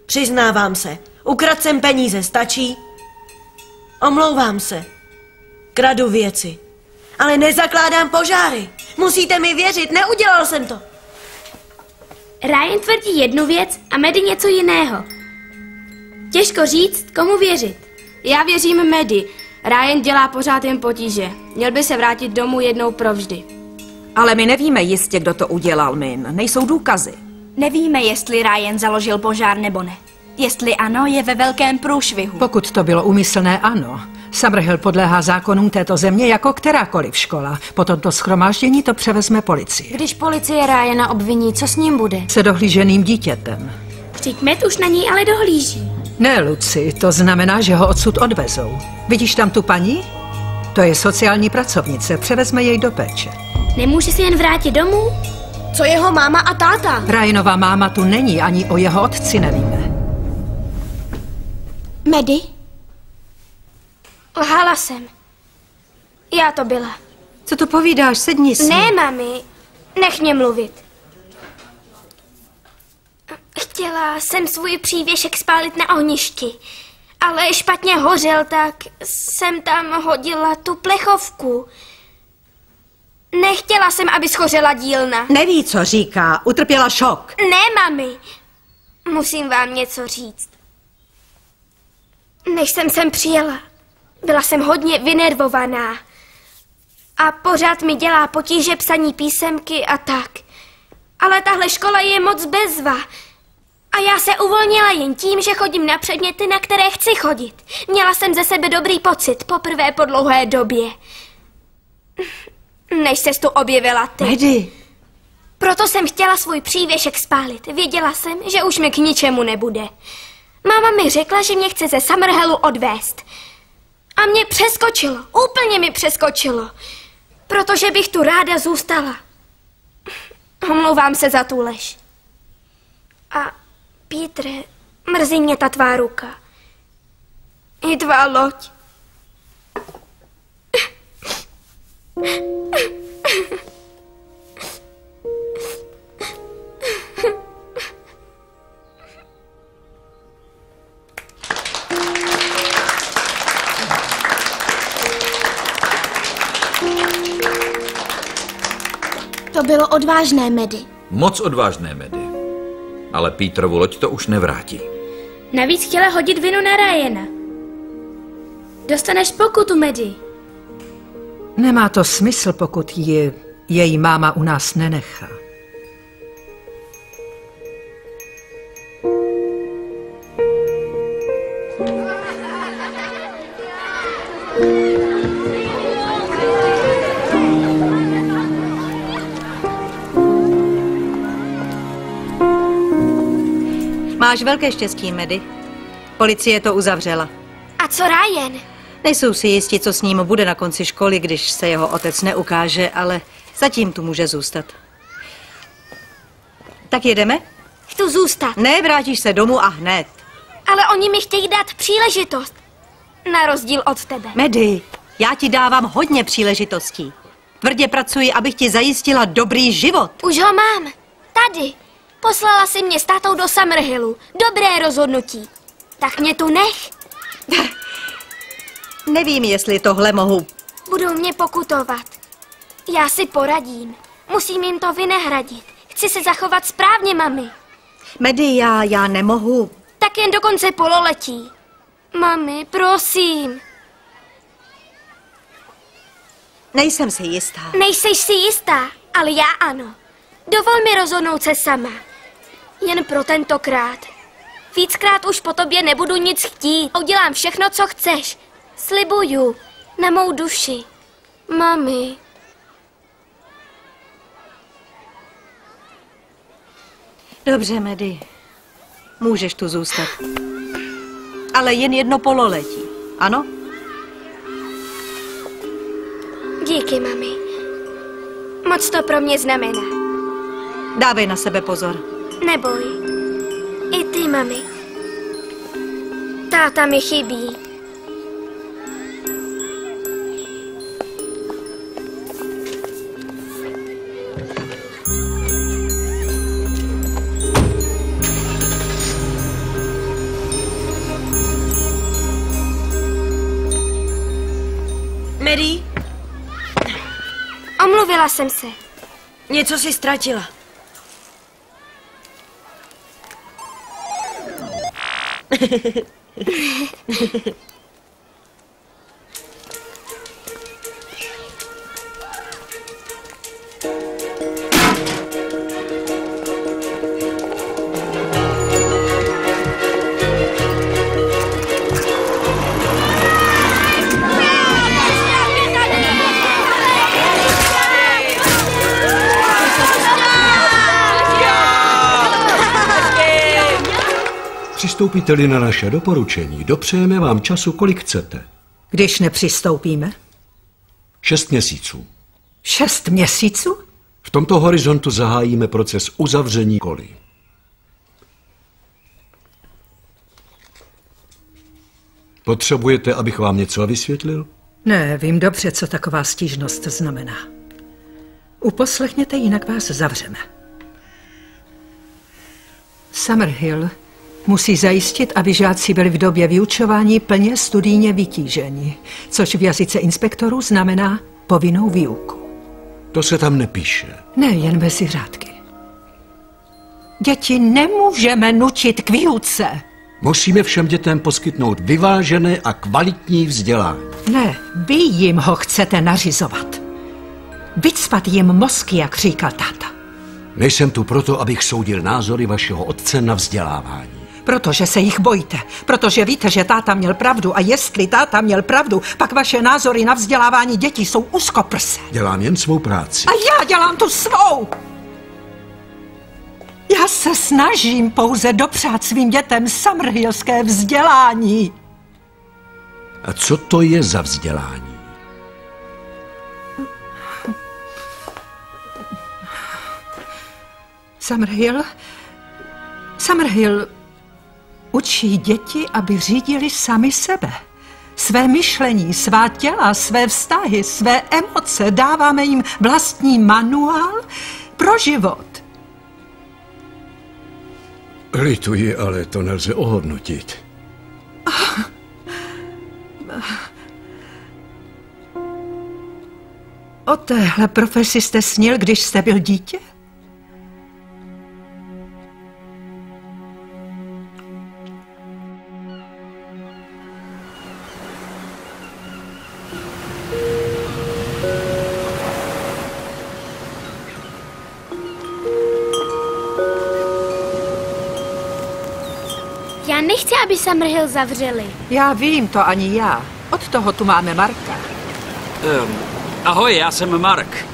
přiznávám se. Ukradl jsem peníze, stačí? Omlouvám se. Kradu věci. Ale nezakládám požáry. Musíte mi věřit, neudělal jsem to. Ryan tvrdí jednu věc a Maddie něco jiného. Těžko říct, komu věřit. Já věřím Maddie. Ryan dělá pořád jen potíže. Měl by se vrátit domů jednou provždy. Ale my nevíme jistě, kdo to udělal, Min. Nejsou důkazy. Nevíme, jestli Ryan založil požár nebo ne. Jestli ano, je ve velkém průšvihu. Pokud to bylo úmyslné, ano. Summerhill podléhá zákonům této země jako kterákoliv škola. Po tomto shromáždění to převezme policie. Když policie Ryana obviní, co s ním bude? Se dohlíženým dítětem. Vždyť Matt už na něj ale dohlíží. Ne, Luci, to znamená, že ho odsud odvezou. Vidíš tam tu paní? To je sociální pracovnice, převezme jej do péče. Nemůže se jen vrátit domů? Co jeho máma a táta? Ryanová máma tu není, ani o jeho otci nevíme. Maddie? Lhala jsem. Já to byla. Co tu povídáš? Sedni si. Ne, mami. Nech mě mluvit. Chtěla jsem svůj přívěšek spálit na ohništi, ale špatně hořel, tak jsem tam hodila tu plechovku. Nechtěla jsem, aby schořela dílna. Neví, co říká. Utrpěla šok. Ne, mami. Musím vám něco říct. Než jsem sem přijela, byla jsem hodně vynervovaná. A pořád mi dělá potíže psaní písemky a tak. Ale tahle škola je moc bezva. A já se uvolnila jen tím, že chodím na předměty, na které chci chodit. Měla jsem ze sebe dobrý pocit, poprvé po dlouhé době. Než ses tu objevila ty. Maddie. Proto jsem chtěla svůj přívěšek spálit. Věděla jsem, že už mi k ničemu nebude. Máma mi řekla, že mě chce ze Summerhillu odvést. A mě přeskočilo, úplně mi přeskočilo. Protože bych tu ráda zůstala. Omlouvám se za tu lež. A Pítre, mrzí mě ta tvá ruka. I tvá loď. To bylo odvážné, Maddie. Moc odvážné, Maddie. Ale Petrovu loď to už nevrátí. Navíc chtěla hodit vinu na Ryana. Dostaneš pokutu, Maddie. Nemá to smysl, pokud ji její máma u nás nenechá. Máš velké štěstí, Maddie. Policie to uzavřela. A co Ryan? Nejsou si jistí, co s ním bude na konci školy, když se jeho otec neukáže, ale zatím tu může zůstat. Tak jedeme? Chci zůstat. Ne, vrátíš se domů a hned. Ale oni mi chtějí dát příležitost. Na rozdíl od tebe. Maddie, já ti dávám hodně příležitostí. Tvrdě pracuji, abych ti zajistila dobrý život. Už ho mám. Tady. Poslala si mě s tátou do Summerhillu. Dobré rozhodnutí. Tak mě tu nech. Nevím, jestli tohle mohu. Budou mě pokutovat. Já si poradím. Musím jim to vynahradit. Chci se zachovat správně, mami. Maddie, já nemohu. Tak jen do konce pololetí. Mami, prosím. Nejsem si jistá. Nejseš si jistá, ale já ano. Dovol mi rozhodnout se sama. Jen pro tentokrát. Víckrát už po tobě nebudu nic chtít. Udělám všechno, co chceš. Slibuju. Na mou duši. Mami. Dobře, Maddie. Můžeš tu zůstat. Ale jen jedno pololetí. Ano? Díky, mami. Moc to pro mě znamená. Dávej na sebe pozor. Neboj. I ty, mami. Táta mi chybí. Maddie? Omluvila jsem se. Něco si ztratila. Přistoupíte-li na naše doporučení, dopřejeme vám času, kolik chcete. Když nepřistoupíme? 6 měsíců. 6 měsíců? V tomto horizontu zahájíme proces uzavření školy. Potřebujete, abych vám něco vysvětlil? Ne, vím dobře, co taková stížnost znamená. Uposlechněte, jinak vás zavřeme. Summerhill musí zajistit, aby žáci byli v době vyučování plně studijně vytíženi, což v jazyce inspektorů znamená povinnou výuku. To se tam nepíše. Ne, jen mezi řádky. Děti nemůžeme nutit k výuce. Musíme všem dětem poskytnout vyvážené a kvalitní vzdělání. Ne, vy jim ho chcete nařizovat. Vycpat jim mozky, jak říkal táta. Nejsem tu proto, abych soudil názory vašeho otce na vzdělávání. Protože se jich bojíte. Protože víte, že táta měl pravdu. A jestli táta měl pravdu, pak vaše názory na vzdělávání dětí jsou úzkoprse. Dělám jen svou práci. A já dělám tu svou! Já se snažím pouze dopřát svým dětem summerhillské vzdělání. A co to je za vzdělání? Summerhill učí děti, aby řídili sami sebe. Své myšlení, svá těla, své vztahy, své emoce. Dáváme jim vlastní manuál pro život. Lituji, ale to nelze ohodnotit. O téhle profesi jste snil, když jste byl dítě? Já nechci, aby Summerhill zavřeli. Já vím, to ani já. Od toho tu máme Marka. Ahoj, já jsem Mark.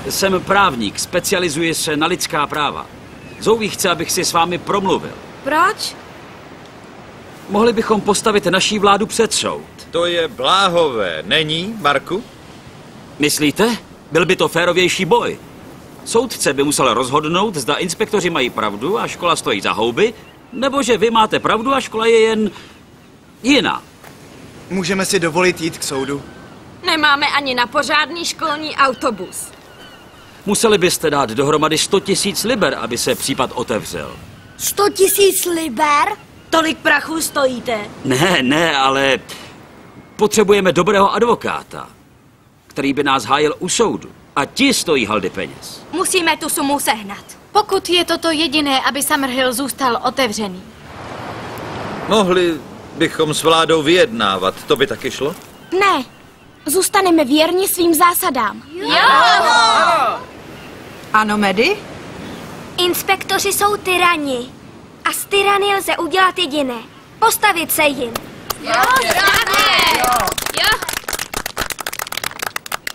Jsem právník, specializuji se na lidská práva. Zoe chce, abych si s vámi promluvil. Proč? Mohli bychom postavit naší vládu před soud. To je bláhové, není, Marku? Myslíte? Byl by to férovější boj. Soudce by musel rozhodnout, zda inspektoři mají pravdu a škola stojí za houby, nebo že vy máte pravdu a škola je jen jiná. Můžeme si dovolit jít k soudu? Nemáme ani na pořádný školní autobus. Museli byste dát dohromady 100 000 liber, aby se případ otevřel. 100 000 liber? Tolik prachu stojíte. Ne, ale potřebujeme dobrého advokáta, který by nás hájil u soudu. A ti stojí haldy peněz. Musíme tu sumu sehnat. Pokud je toto jediné, aby Summerhill zůstal otevřený. Mohli bychom s vládou vyjednávat, to by taky šlo? Ne, zůstaneme věrni svým zásadám. Jo! Ano, Medy? Inspektoři jsou tyrani. A z tyrany lze udělat jediné. Postavit se jim. Jo.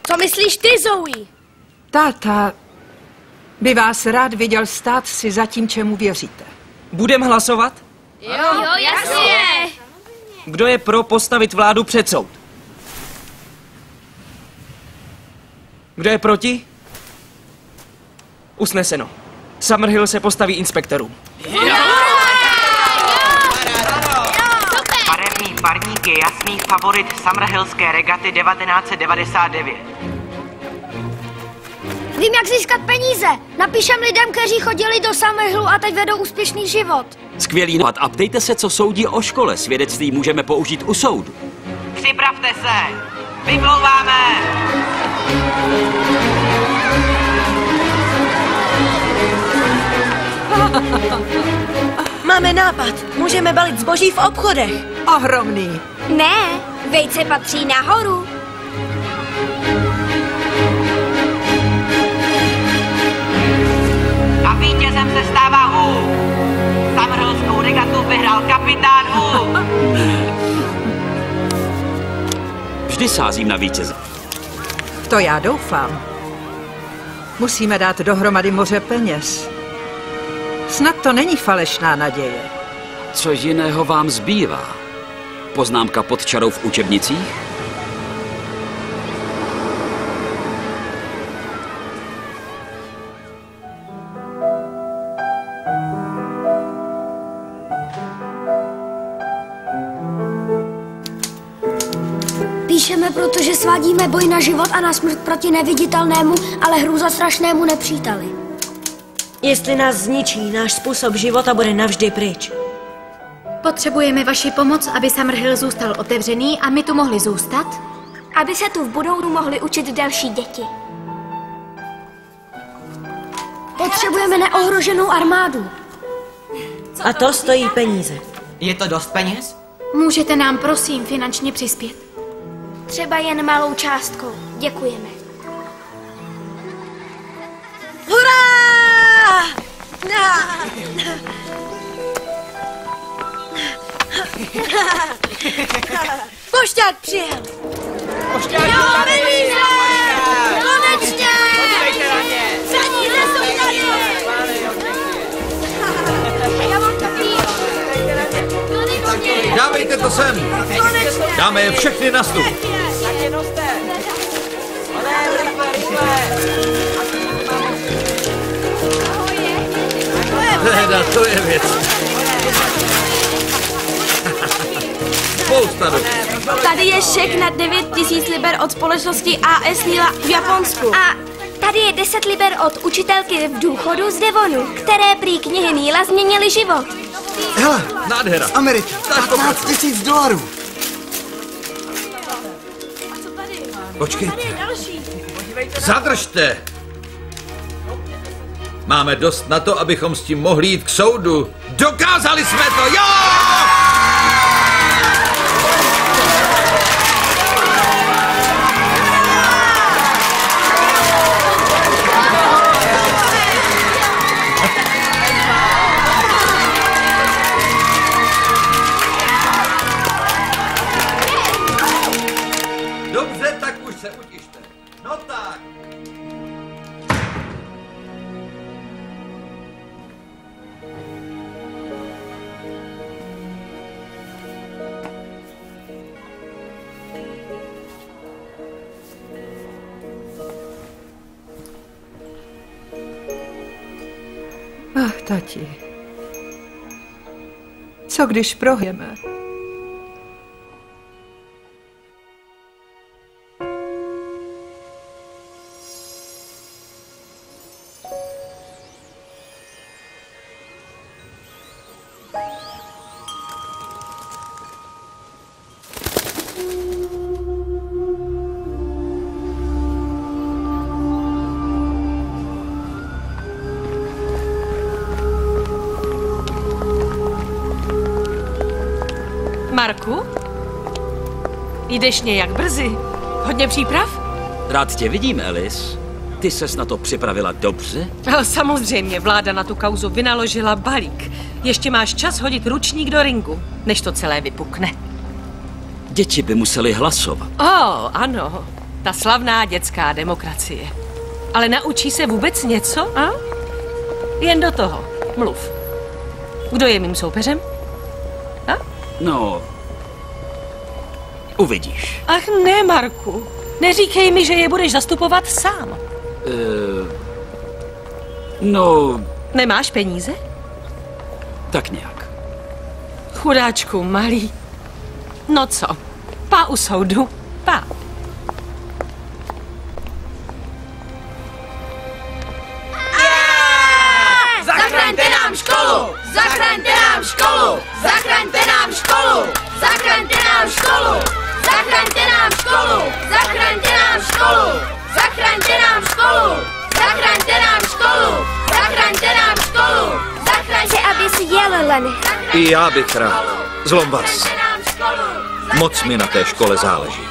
Co myslíš ty, Zoe? Táta by vás rád viděl stát si za tím, čemu věříte. Budem hlasovat? Jo, jasně. Kdo je pro postavit vládu před soud? Kdo je proti? Usneseno. Summerhill se postaví inspektorům. Barevný parník je jasný favorit Summerhillské regaty 1999. Vím, jak získat peníze. Napíšem lidem, kteří chodili do Summerhillu a teď vedou úspěšný život. Skvělý nápad. A ptejte se, co soudí o škole. Svědectví můžeme použít u soudu. Připravte se! Vymlouváme! Máme nápad. Můžeme balit zboží v obchodech. Ohromný. Ne, vejce patří nahoru. A vítězem se stává Hu. Summerhillskou regatu vyhrál kapitán Hu. Vždy sázím na vítěze. To já doufám. Musíme dát dohromady moře peněz. Snad to není falešná naděje. Co jiného vám zbývá? Poznámka pod čarou v učebnicích? Píšeme, protože svádíme boj na život a na smrt proti neviditelnému, ale hrůzostrašnému nepříteli. Jestli nás zničí, náš způsob života bude navždy pryč. Potřebujeme vaši pomoc, aby Summerhill zůstal otevřený a my tu mohli zůstat? Aby se tu v budoucnu mohli učit další děti. Potřebujeme neohroženou armádu. A to stojí peníze. Je to dost peněz? Můžete nám prosím finančně přispět? Třeba jen malou částkou. Děkujeme. Hurá! Pošťák přijel! Pošťák! Jo, peníze! Konečně! Peníze jsou tady! Já mám takový! Konečně! Dávejte to sem! Dáme je všechny na stůl! Tak je noste! Teda, to je věc. Spousta dobrý. Tady je šek na 9 000 liber od společnosti AS Nila v Japonsku. A tady je 10 liber od učitelky v důchodu z Devonu, které prý knihy Nila změnily život. Hele, nádhera. Z Ameriky, 15 000 dolarů. Počkejte. Zadržte. Máme dost na to, abychom s tím mohli jít k soudu. Dokázali jsme to, jo! Dobře, tak už se utište. No tak. Ach, tati. Co když prohrajeme? Marku? Jdeš nějak brzy? Hodně příprav? Rád tě vidím, Alice. Ty ses na to připravila dobře? Ale samozřejmě, vláda na tu kauzu vynaložila balík. Ještě máš čas hodit ručník do ringu, než to celé vypukne. Děti by museli hlasovat. Ano, ta slavná dětská demokracie. Ale naučí se vůbec něco, a? Jen do toho, mluv. Kdo je mým soupeřem? No, uvidíš. Ach ne, Marku. Neříkej mi, že je budeš zastupovat sám. No... Nemáš peníze? Tak nějak. Chudáčku, malý. No co? Pá u soudu. Pá. Zachraňte nám školu! Zachraňte nám školu! Zachraňte nám školu! Zachraňte nám školu! Zachraňte nám školu! Zachraňte nám školu! Zachraňte nám školu! Zachraňte nám školu! Zachraňte nám školu! Chci, aby si jel, Lenny. I já bych rád. Zlom vás. Moc mi na té škole záleží.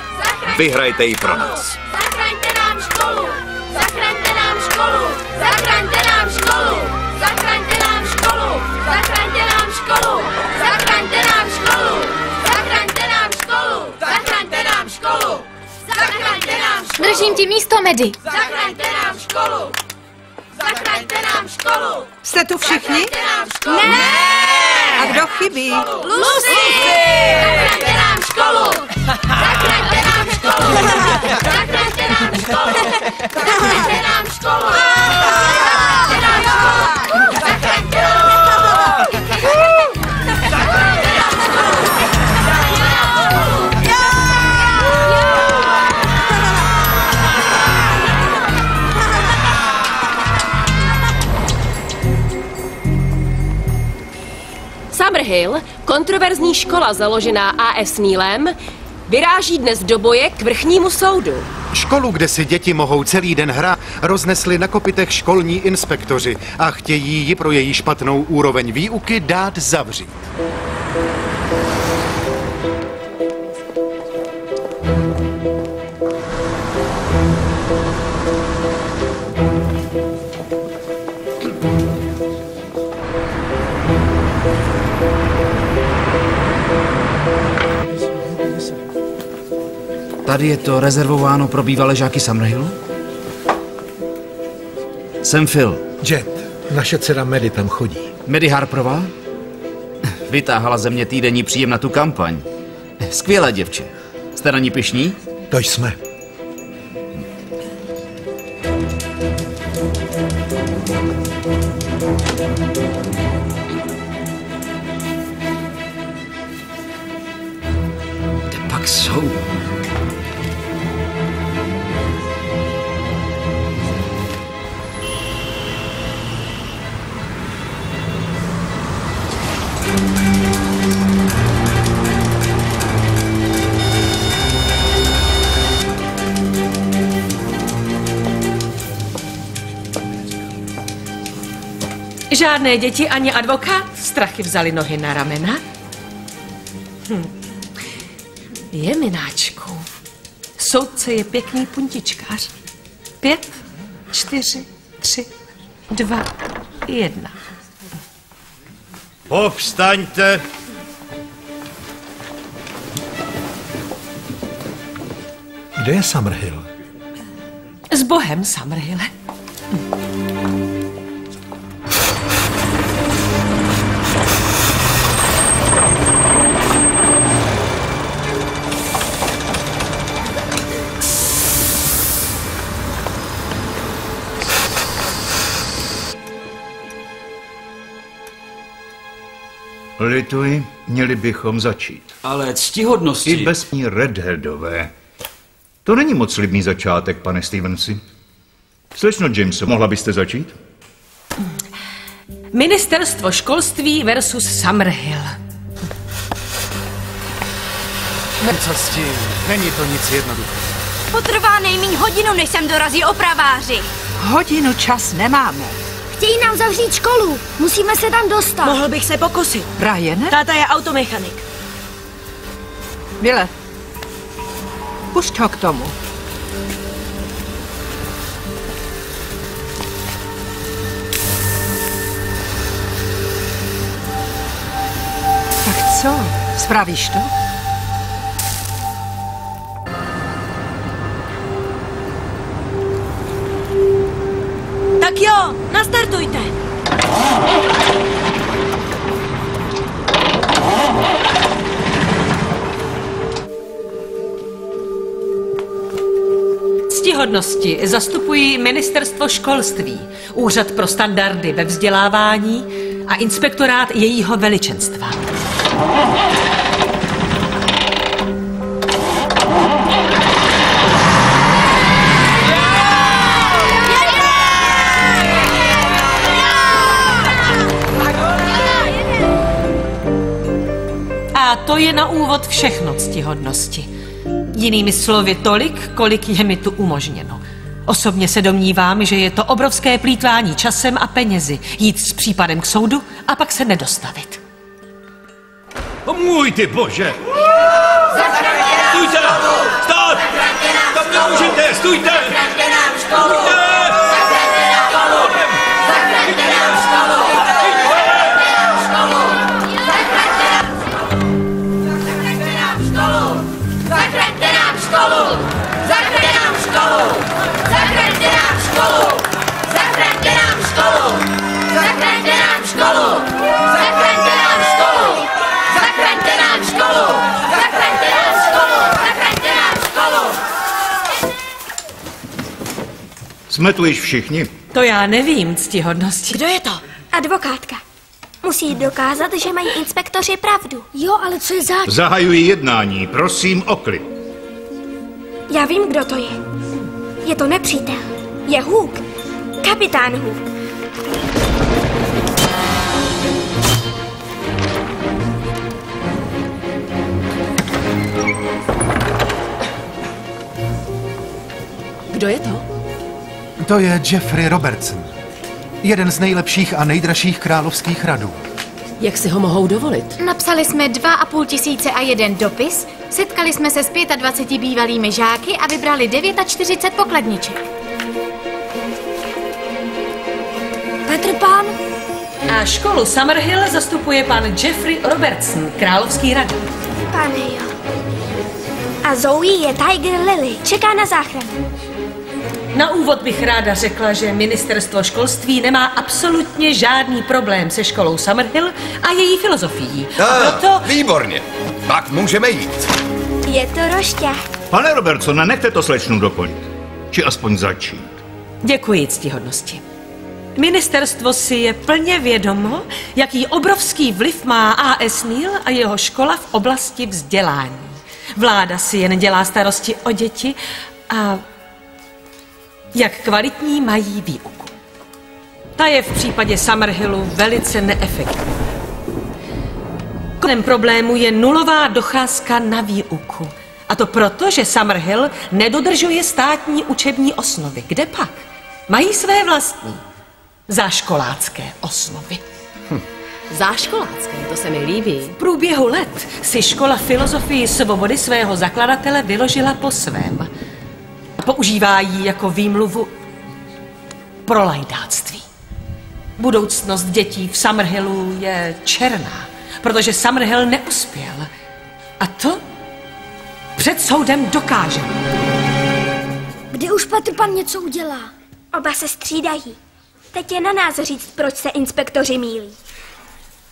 Vyhrajte ji pro nás. Zachraňte nám školu! Zachraňte nám školu! Zachraňte nám školu! Zachraňte nám školu! Zachraňte nám školu! Zachraňte nám školu! Zachraňte nám školu! Zachraňte nám školu! Zachraňte nám školu! Držím ti místo, Medy. Zachraňte nám školu! Zachraňte nám školu! Jste tu všichni? Ne! A kdo chybí? Lucy! Zachraňte nám školu! Zachraňte nám školu! Zachraňte nám školu! Zachraňte nám školu! Zachraňte nám školu! Zachraňte nám Summerhill, kontroverzní škola založená A.S. Neilem, vyráží dnes do boje k vrchnímu soudu. Školu, kde si děti mohou celý den hrát, roznesli na kopytech školní inspektoři a chtějí ji pro její špatnou úroveň výuky dát zavřít. Tady je to rezervováno pro bývalé žáky Summerhillu? Jsem Phil. Jet, naše dcera Maddie tam chodí. Maddie Harperová? Vytáhala ze mě týdenní příjem na tu kampaň. Skvělé děvče. Jste na ní pyšní? To jsme. Kde pak jsou? Žádné děti ani advokát? Strachy vzali nohy na ramena? Jemináčku, soudce je pěkný puntičkář. 5, 4, 3, 2, 1. Povstaňte! Kde je Summerhill? S Bohem, Summerhille. Lituji, měli bychom začít. Ale ctihodnosti... I bez ní Redheadové. To není moc slibný začátek, pane Stevensi. Slečno James, mohla byste začít? Ministerstvo školství versus Summerhill. Co s tím? Není to nic jednoduchého. Potrvá nejméně hodinu, než sem dorazí opraváři. Hodinu čas nemáme. Chtějí nám zavřít školu. Musíme se tam dostat. Mohl bych se pokusit. Ryan? Táta je automechanik. Bille, pusť ho k tomu. Tak co? Spravíš to? Tak jo, nastartujte. Ctihodnosti zastupují Ministerstvo školství, Úřad pro standardy ve vzdělávání a Inspektorát jejího veličenstva. A to je na úvod všechno, ctihodnosti. Jinými slovy tolik, kolik je mi tu umožněno. Osobně se domnívám, že je to obrovské plýtvání časem a penězi jít s případem k soudu a pak se nedostavit. O můj ty bože! Stůjte! Stop! Tam nemůžete! Stůjte! Zachraňte nám školu! Zachraňte nám školu! Zachraňte nám školu! Zachraňte nám školu! Zachraňte nám školu! Zachraňte nám školu! Zachraňte nám školu! Zachraňte nám školu! Zachraňte nám školu! Zachraňte nám školu! Jsme tu již všichni. To já nevím, ctihodnosti. Kdo je to? Advokátka. Musí dokázat, že mají inspektoři pravdu. Jo, ale co je zač? Zahajuji jednání, prosím o klid. Já vím, kdo to je. Je to nepřítel. Je Hook. Kapitán Hook. Kdo je to? To je Jeffrey Robertson. Jeden z nejlepších a nejdražších královských radů. Jak si ho mohou dovolit? Napsali jsme 2,5 tisíce a jeden dopis, setkali jsme se s 25 bývalými žáky a vybrali 49 pokladniček. Petr Pan? A školu Summerhill zastupuje pan Jeffrey Robertson, královský rada. Pane jo. A Zoe je Tiger Lily, čeká na záchranu. Na úvod bych ráda řekla, že ministerstvo školství nemá absolutně žádný problém se školou Summerhill a její filozofií. A proto... Výborně, tak můžeme jít. Je to Rošťa. Pane Robertsone, nechte to slečnu dokončit. Či aspoň začít. Děkuji, ctihodnosti. Ministerstvo si je plně vědomo, jaký obrovský vliv má A.S. Neal a jeho škola v oblasti vzdělání. Vláda si jen dělá starosti o děti a jak kvalitní mají výuku. Ta je v případě Summerhillu velice neefektivní. Konem problému je nulová docházka na výuku. A to proto, že Summerhill nedodržuje státní učební osnovy. Kde pak? Mají své vlastní záškolácké osnovy. Záškolácké, to se mi líbí. V průběhu let si škola filozofii svobody svého zakladatele vyložila po svém. Používá ji jako výmluvu pro lajdáctví. Budoucnost dětí v Summerhillu je černá, protože Summerhill neuspěl. A to před soudem dokáže. Kdy už Petr Pan něco udělá? Oba se střídají. Teď je na nás říct, proč se inspektoři mýlí.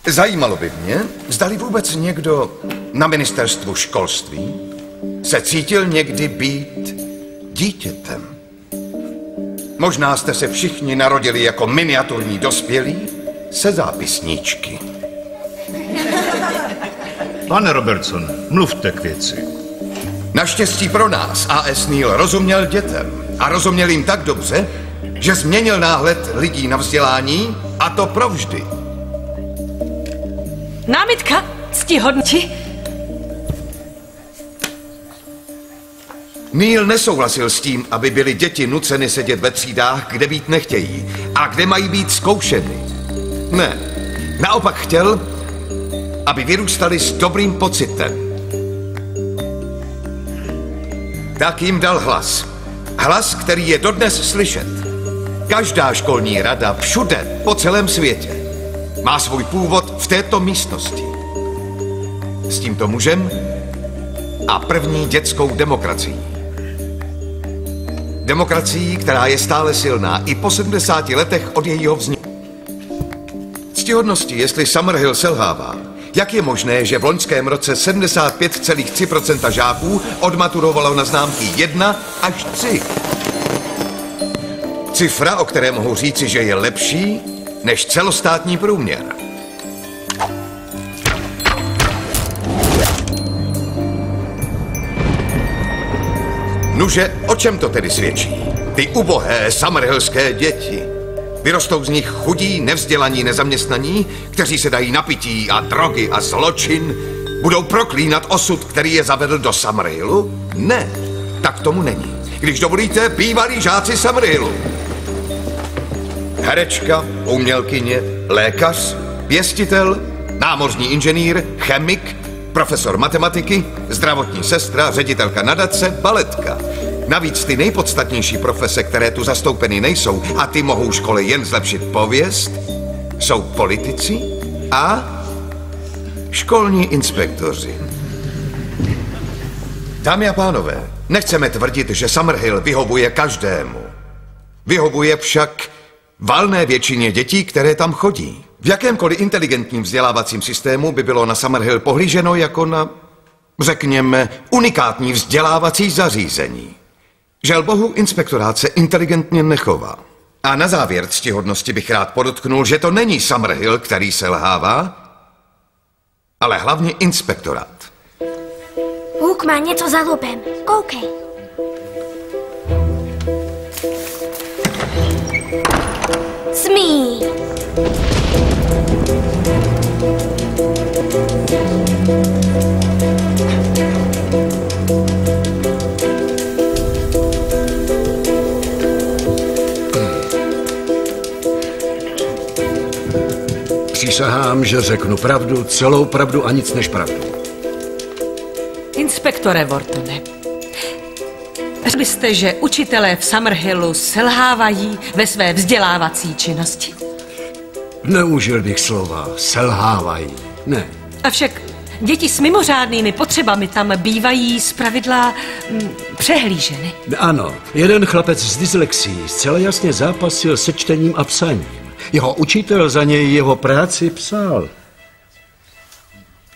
Zajímalo by mě, zdali vůbec někdo na ministerstvu školství se cítil někdy být dítětem. Možná jste se všichni narodili jako miniaturní dospělí se zápisníčky. Pane Robertson, mluvte k věci. Naštěstí pro nás A.S. Neal rozuměl dětem a rozuměl jim tak dobře, že změnil náhled lidí na vzdělání a to provždy. Námitka, ctihodní. Neal nesouhlasil s tím, aby byly děti nuceny sedět ve třídách, kde být nechtějí a kde mají být zkoušeny. Ne, naopak chtěl, aby vyrůstali s dobrým pocitem. Tak jim dal hlas. Hlas, který je dodnes slyšet. Každá školní rada všude po celém světě má svůj původ v této místnosti. S tímto mužem a první dětskou demokracií. Demokracií, která je stále silná i po 70 letech od jejího vzniku. Ctihodnosti, jestli Summerhill selhává, jak je možné, že v loňském roce 75,3% žáků odmaturovalo na známky 1 až 3? Cifra, o které mohu říci, že je lepší než celostátní průměr. Nuže, o čem to tedy svědčí? Ty ubohé summerhillské děti. Vyrostou z nich chudí, nevzdělaní, nezaměstnaní, kteří se dají na pití a drogy a zločin. Budou proklínat osud, který je zavedl do Summerhillu? Ne, tak tomu není. Když dovolíte, bývalí žáci Summerhillu. Herečka, umělkyně, lékař, pěstitel, námořní inženýr, chemik, profesor matematiky, zdravotní sestra, ředitelka nadace, baletka. Navíc ty nejpodstatnější profese, které tu zastoupeny nejsou, a ty mohou škole jen zlepšit pověst, jsou politici a školní inspektoři. Dámy a pánové, nechceme tvrdit, že Summerhill vyhovuje každému. Vyhovuje však valné většině dětí, které tam chodí. V jakémkoliv inteligentním vzdělávacím systému by bylo na Summerhill pohlíženo jako na, řekněme, unikátní vzdělávací zařízení. Žel bohu, inspektorát se inteligentně nechová. A na závěr ctihodnosti bych rád podotknul, že to není Summerhill, který selhává, ale hlavně inspektorát. Huk má něco za lupem. Koukej. Smí. Přísahám, že řeknu pravdu, celou pravdu a nic než pravdu. Inspektore Whartone, řekli jste, že učitelé v Summerhillu selhávají ve své vzdělávací činnosti? Neužil bych slova selhávají, ne. Avšak děti s mimořádnými potřebami tam bývají zpravidla přehlíženy. Ano, jeden chlapec s dyslexií zcela jasně zápasil se čtením a psaním. Jeho učitel za něj jeho práci psal.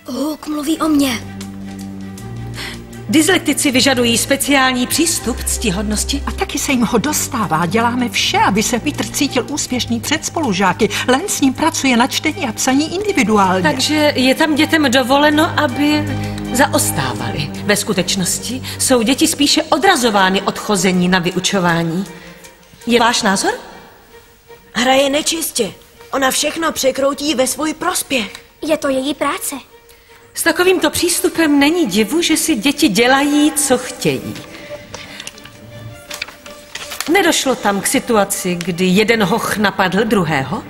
Huk mluví o mně. Dyslektici vyžadují speciální přístup ctihodnosti. A taky se jim ho dostává. Děláme vše, aby se Petr cítil úspěšný před spolužáky. Len s ním pracuje na čtení a psaní individuálně. Takže je tam dětem dovoleno, aby zaostávali. Ve skutečnosti jsou děti spíše odrazovány od chození na vyučování. Je váš názor? Hraje nečistě. Ona všechno překroutí ve svůj prospěch. Je to její práce. S takovýmto přístupem není divu, že si děti dělají, co chtějí. Nedošlo tam k situaci, kdy jeden hoch napadl druhého?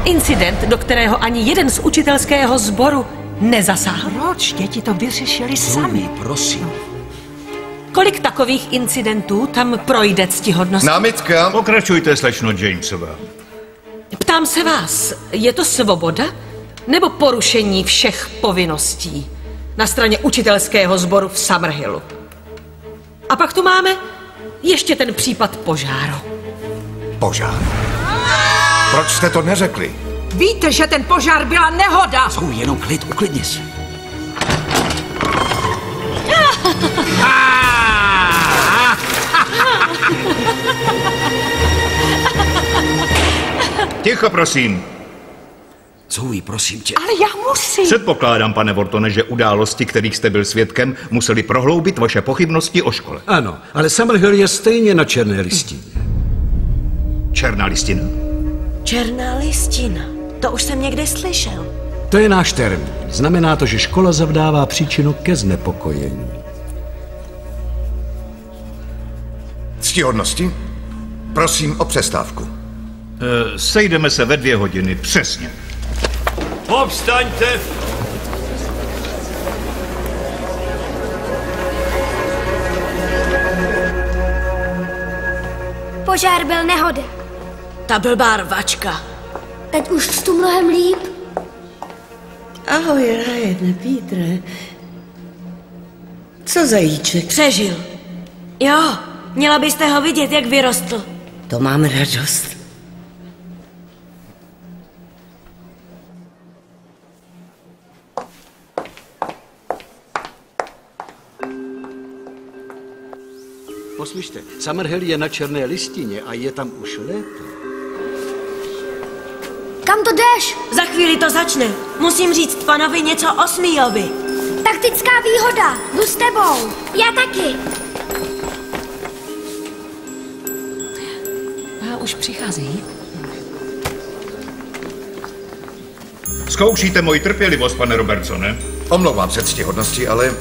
Incident, do kterého ani jeden z učitelského sboru nezasáhl? Proč? Děti to vyřešili sami. Prosím. Kolik takových incidentů tam projde ctihodnost? Námitka. Pokračujte, slečno Jamesová. Ptám se vás, je to svoboda nebo porušení všech povinností na straně učitelského sboru v Summerhillu? A pak tu máme ještě ten případ požáru. Požár? Proč jste to neřekli? Víte, že ten požár byla nehoda. Jsou jenom klid, uklidni se. Ticho, prosím. Zoe, prosím tě. Ale já musím. Předpokládám, pane Whartone, že události, kterých jste byl svědkem, museli prohloubit vaše pochybnosti o škole. Ano, ale Summerhill je stejně na černé listině. Černá listina? Černá listina. To už jsem někde slyšel. To je náš termín. Znamená to, že škola zavdává příčinu ke znepokojení. Ctihodnosti? Prosím o přestávku. Sejdeme se ve 2 hodiny, přesně. Povstaňte! Požár byl nehoda. Ta blbá rvačka. Teď už čtu mnohem líp. Ahoj, Ryane, Petre. Co zajíček? Přežil. Jo, měla byste ho vidět, jak vyrostl. To mám radost. Poslyšte, Summerhill je na černé listině a je tam už léta. Kam to jdeš? Za chvíli to začne. Musím říct panovi něco o Smíjovi. Taktická výhoda. Jdu s tebou. Já taky. A už přicházejí. Zkoušíte moji trpělivost, pane Robertsone? Omlouvám se, ctihodnosti, ale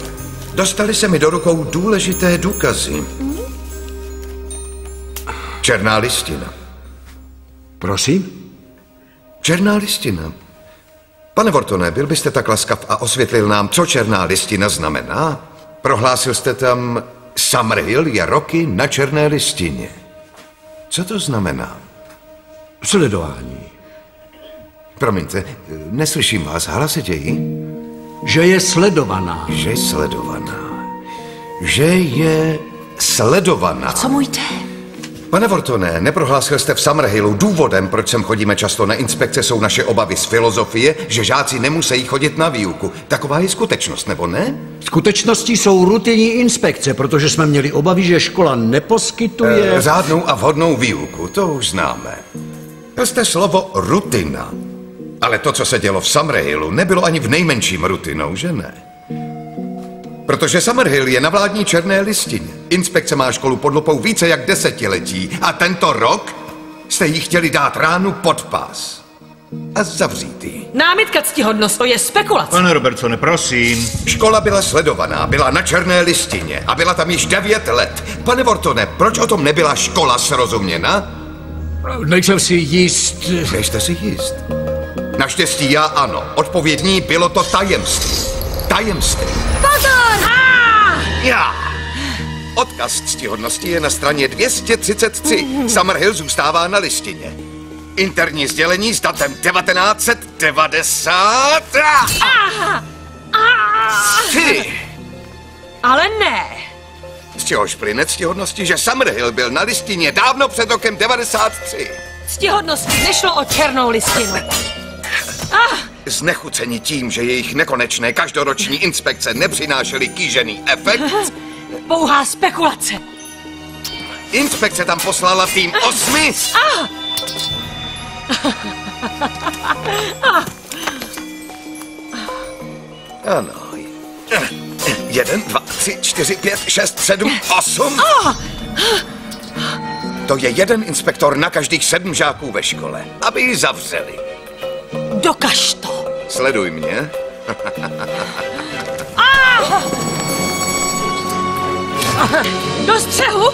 dostali se mi do rukou důležité důkazy. Černá listina. Prosím? Černá listina. Pane Whartone, byl byste tak laskav a osvětlil nám, co černá listina znamená? Prohlásil jste tam, Summerhill je roky na černé listině. Co to znamená? Sledování. Promiňte, neslyším vás, hlasitěji? Že je sledovaná. Že je sledovaná. Že je sledovaná. Co mu jde? Pane Vortone, neprohlásil jste v Summerhillu důvodem, proč sem chodíme často na inspekce, jsou naše obavy z filozofie, že žáci nemusí chodit na výuku. Taková je skutečnost, nebo ne? Skutečností jsou rutinní inspekce, protože jsme měli obavy, že škola neposkytuje... Řádnou a vhodnou výuku, to už známe. Prostě slovo rutina. Ale to, co se dělo v Summerhillu, nebylo ani v nejmenším rutinou, že ne? Protože Summerhill je na vládní černé listině. Inspekce má školu pod lupou více jak 10 letí a tento rok jste jí chtěli dát ránu pod pás. A zavřít ji. Námitka, ctihodnost, to je spekulace. Pane Robertsone, prosím. Škola byla sledovaná, byla na černé listině a byla tam již 9 let. Pane Vortone, proč o tom nebyla škola srozuměna? Nejsem si jist. Nejste si jist? Naštěstí já ano. Odpovědní bylo to tajemství. Tajemství. Pozor! Já! Odkaz ctihodnosti je na straně 233. Summerhill zůstává na listině. Interní sdělení s datem 1990. Ty! Ale ne! Z čehož plyne ctihodnosti, že Summerhill byl na listině dávno před rokem 93. Ctihodnosti nešlo o černou listinu. Znechuceni tím, že jejich nekonečné každoroční inspekce nepřinášely kýžený efekt? Pouhá spekulace. Inspekce tam poslala tým 8. Ano. 1, 2, 3, 4, 5, 6, 7, 8. To je jeden inspektor na každých 7 žáků ve škole, aby ji zavřeli. Dokaž to. Sleduj mě. Do střehu.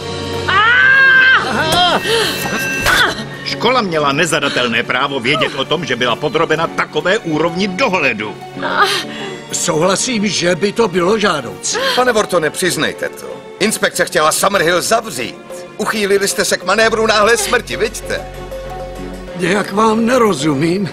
Škola měla nezadatelné právo vědět o tom, že byla podrobena takové úrovni dohledu. Souhlasím, že by to bylo žádoucí. Pane Vortone, přiznejte to. Inspekce chtěla Summerhill zavřít. Uchýlili jste se k manévru náhlé smrti, vidíte? Nějak vám nerozumím.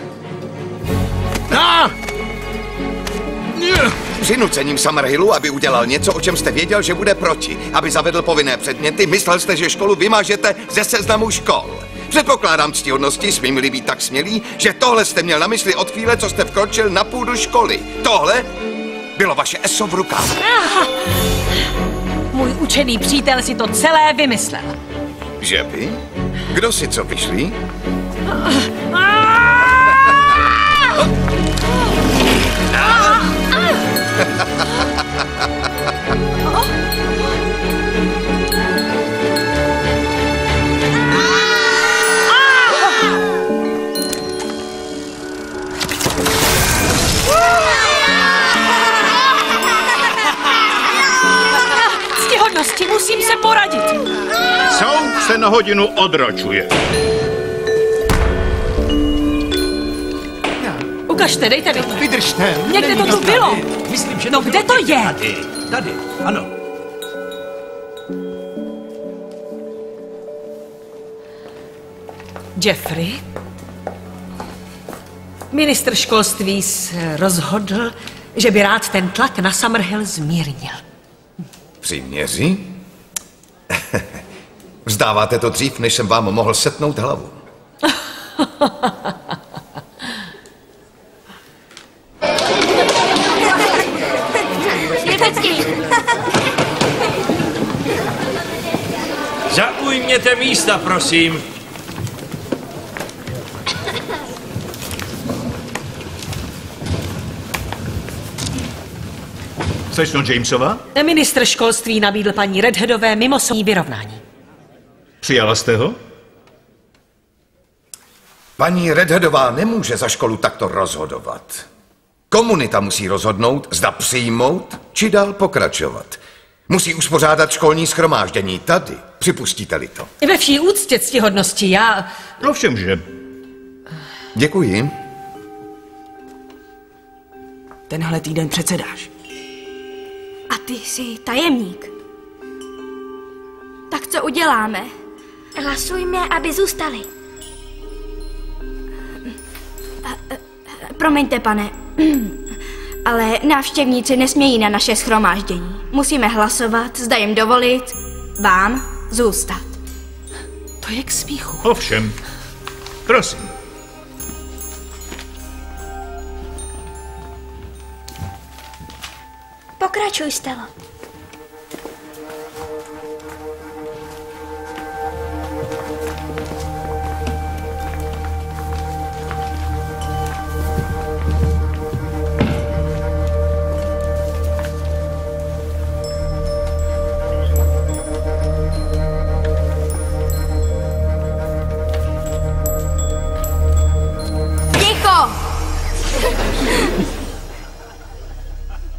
Přinucením Summerhillu, aby udělal něco, o čem jste věděl, že bude proti. Aby zavedl povinné předměty, myslel jste, že školu vymažete ze seznamu škol. Předpokládám ctihodnosti, smím-li být tak smělý, že tohle jste měl na mysli od chvíle, co jste vkročil na půdu školy. Tohle bylo vaše ESO v rukách. Můj učený přítel si to celé vymyslel. Že by? Kdo si co vyšlí? Ctihodnosti, musím se poradit. Soud se na hodinu odročuje. Ukažte, dejte mi to. Vydržte. Někde to tu bylo. Myslím, že no kde to je? Tady, ano. Jeffrey? Ministr školství se rozhodl, že by rád ten tlak na Summerhill zmírnil. Příměří? Vzdáváte to dřív, než jsem vám mohl setnout hlavu. Zaujměte místa, prosím. Slečno Jamesova? Ministr školství nabídl paní Redheadové mimosoudní vyrovnání. Přijala jste ho? Paní Redheadová nemůže za školu takto rozhodovat. Komunita musí rozhodnout, zda přijmout, či dál pokračovat. Musí uspořádat školní shromáždění tady. Připustíte-li to? Ve vší úctě ctihodnosti, já... Ovšemže. Děkuji. Tenhle týden předsedáš. A ty jsi tajemník. Tak co uděláme? Hlasujme, aby zůstali. Promiňte, pane, ale návštěvníci nesmějí na naše shromáždění. Musíme hlasovat, zda jim dovolit vám zůstat. To je k smíchu. Ovšem. Prosím. Pokračuj, Stelo.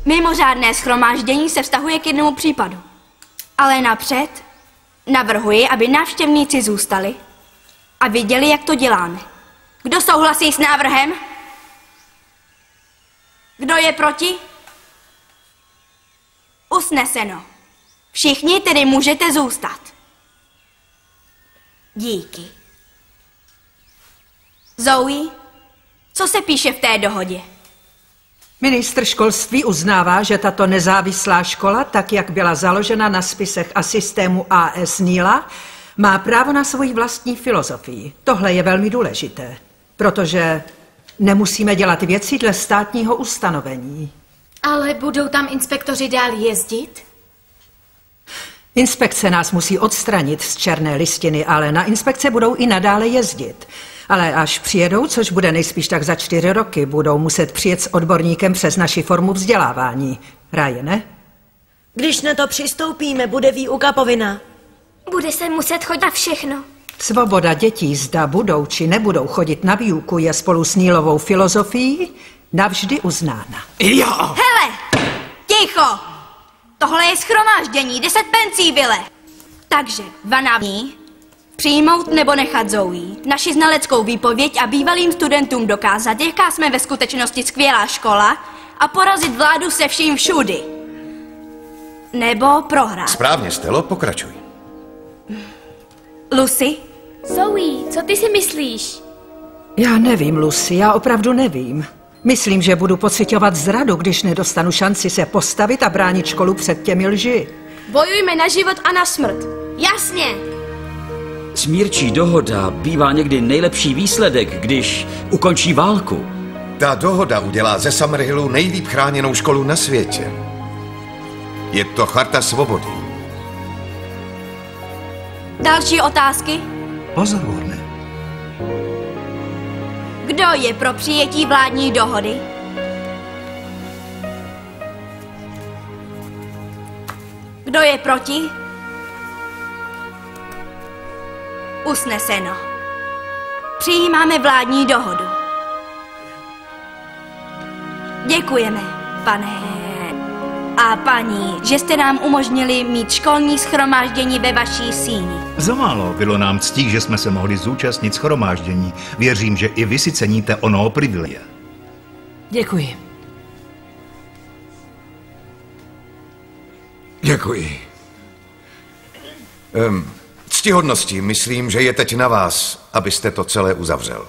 Mimořádné shromáždění se vztahuje k jednomu případu. Ale napřed navrhuji, aby návštěvníci zůstali a viděli, jak to děláme. Kdo souhlasí s návrhem? Kdo je proti? Usneseno. Všichni tedy můžete zůstat. Díky. Zoe, co se píše v té dohodě? Ministr školství uznává, že tato nezávislá škola, tak jak byla založena na spisech a systému A.S. Neila, má právo na svoji vlastní filozofii. Tohle je velmi důležité, protože nemusíme dělat věci dle státního ustanovení. Ale budou tam inspektoři dál jezdit? Inspekce nás musí odstranit z černé listiny, ale na inspekce budou i nadále jezdit. Ale až přijedou, což bude nejspíš tak za 4 roky, budou muset přijet s odborníkem přes naši formu vzdělávání. Ryane? Když na to přistoupíme, bude výuka povinná. Bude se muset chodit na všechno. Svoboda dětí, zda budou či nebudou chodit na výuku, je spolu s Neilovou filozofií navždy uznána. Jo! Hele! Ticho! Tohle je shromáždění, 10 pencí, Bille. Takže 12 dní přijmout nebo nechat Zoe, naši znaleckou výpověď a bývalým studentům dokázat, jaká jsme ve skutečnosti skvělá škola a porazit vládu se vším všudy. Nebo prohrát. Správně, Stelo, pokračuj. Lucy? Zoe, co ty si myslíš? Já nevím, Lucy, já opravdu nevím. Myslím, že budu pociťovat zradu, když nedostanu šanci se postavit a bránit školu před těmi lži. Bojujme na život a na smrt. Jasně. Smírčí dohoda bývá někdy nejlepší výsledek, když ukončí válku. Ta dohoda udělá ze Summerhillu nejlíp chráněnou školu na světě. Je to charta svobody. Další otázky? Pozorné. Kdo je pro přijetí vládní dohody? Kdo je proti? Usneseno. Přijímáme vládní dohodu. Děkujeme, pane a paní, že jste nám umožnili mít školní shromáždění ve vaší síni. Za málo bylo nám ctí, že jsme se mohli zúčastnit shromáždění. Věřím, že i vy si ceníte onoho privilegia. Děkuji. Děkuji. Ctihodnosti, myslím, že je teď na vás, abyste to celé uzavřel.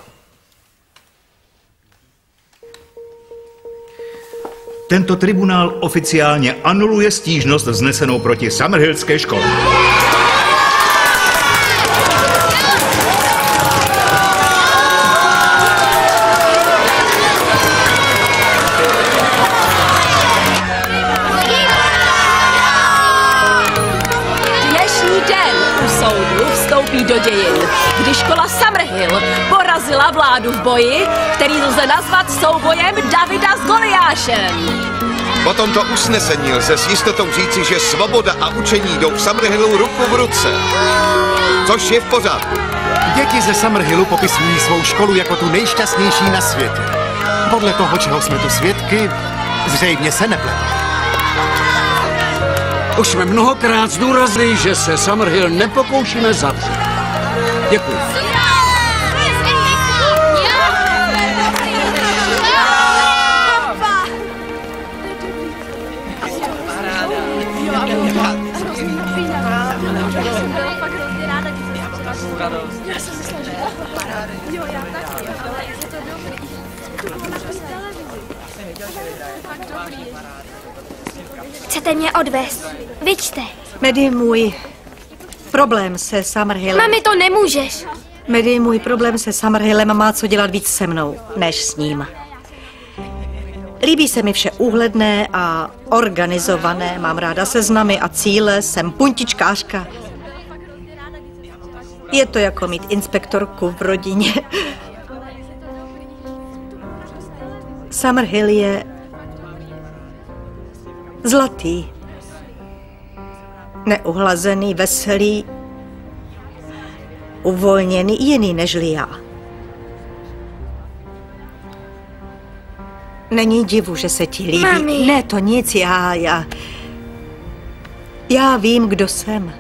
Tento tribunál oficiálně anuluje stížnost vznesenou proti Summerhillské škole. Dnešní den u soudu vstoupí do dějin, kdy škola Summerhill porazila vládu v boji, který lze nazvat soubojem Davida s Goliášem. Po tomto usnesení lze s jistotou říci, že svoboda a učení jdou v Summerhillu ruku v ruce. Což je v pořádku. Děti ze Summerhillu popisují svou školu jako tu nejšťastnější na světě. Podle toho, čeho jsme tu svědky, zřejmě se nepleteme. Už jsme mnohokrát zdůraznili, že se Summerhill nepokoušíme zavřít. Děkuji. Chcete mě odvést? Vyčte. Medy můj, problém se Summerhillem... Mami, to nemůžeš. Medy, můj problém se Summerhillem má co dělat víc se mnou, než s ním. Líbí se mi vše úhledné a organizované, mám ráda seznamy a cíle, jsem puntičkářka. Je to jako mít inspektorku v rodině. Summerhill je zlatý, neuhlazený, veselý, uvolněný, jiný nežli já. Není divu, že se ti líbí. Mami. Ne, to nic, já vím, kdo jsem.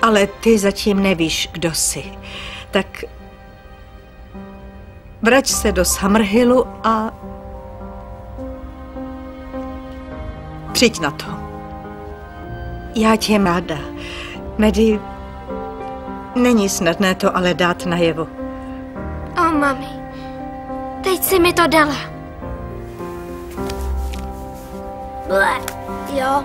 Ale ty zatím nevíš, kdo jsi. Tak vrať se do Summerhillu a přijď na to. Já tě mám ráda. Medy, není snadné to ale dát najevo. O, mami, teď jsi mi to dala. Ble, jo.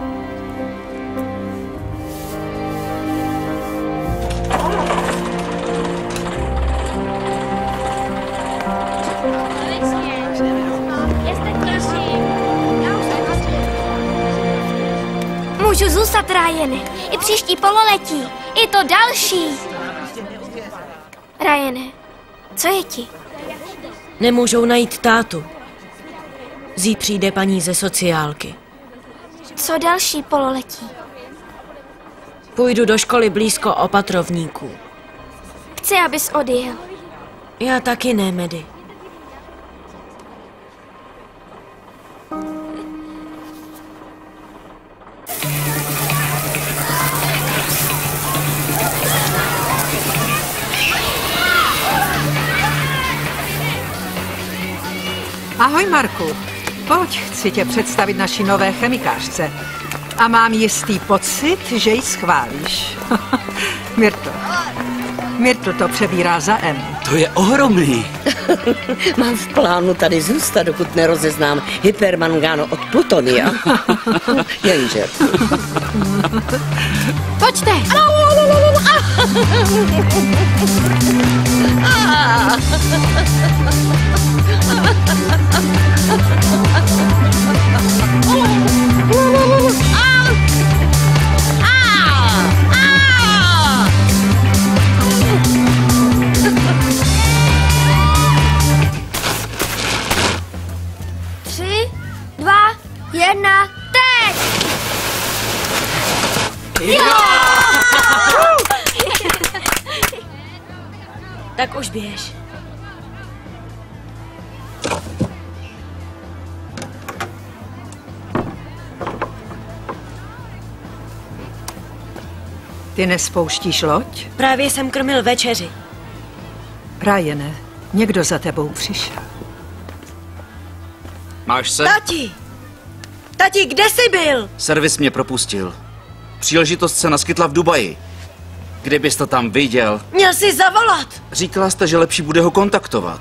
Můžu zůstat, Ryane, i příští pololetí, i to další. Ryane, co je ti? Nemůžou najít tátu. Zít přijde paní ze sociálky. Co další pololetí? Půjdu do školy blízko opatrovníků. Chci, abys odjel. Já taky ne, Medy. Ahoj, Marku. Pojď, chci tě představit naší nové chemikářce. A mám jistý pocit, že ji schválíš. Myrtl to přebírá za M. To je ohromný. Mám v plánu tady zůstat, dokud nerozeznám hypermangáno od plutonia. Jenže... Pojďte! Tři, dva, jedna, teď! Tak už běž. Ty nespouštíš loď? Právě jsem krmil večeři. Ryane, někdo za tebou přišel. Máš se? Tati! Tati, kde jsi byl? Servis mě propustil. Příležitost se naskytla v Dubaji. Kdybys to tam viděl. Měl jsi zavolat. Říkala jste, že lepší bude ho kontaktovat.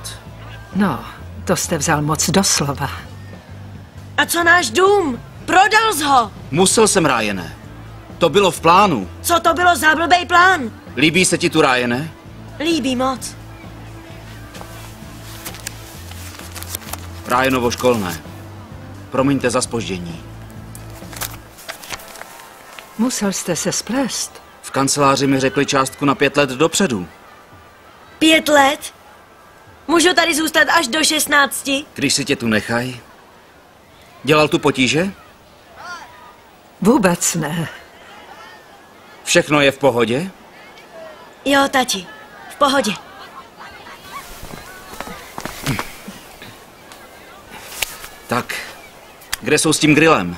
No, to jste vzal moc doslova. A co náš dům? Prodal jsi ho. Musel jsem, Ryane. To bylo v plánu. Co to bylo za blbej plán? Líbí se ti tu, Ryane? Líbí moc. Ryanovo školné. Promiňte za zpoždění. Musel jste se splést. V kanceláři mi řekli částku na 5 let dopředu. 5 let? Můžu tady zůstat až do 16? Když si tě tu nechají. Dělal tu potíže? Vůbec ne. Všechno je v pohodě? Jo, tati. V pohodě. Tak, kde jsou s tím grillem?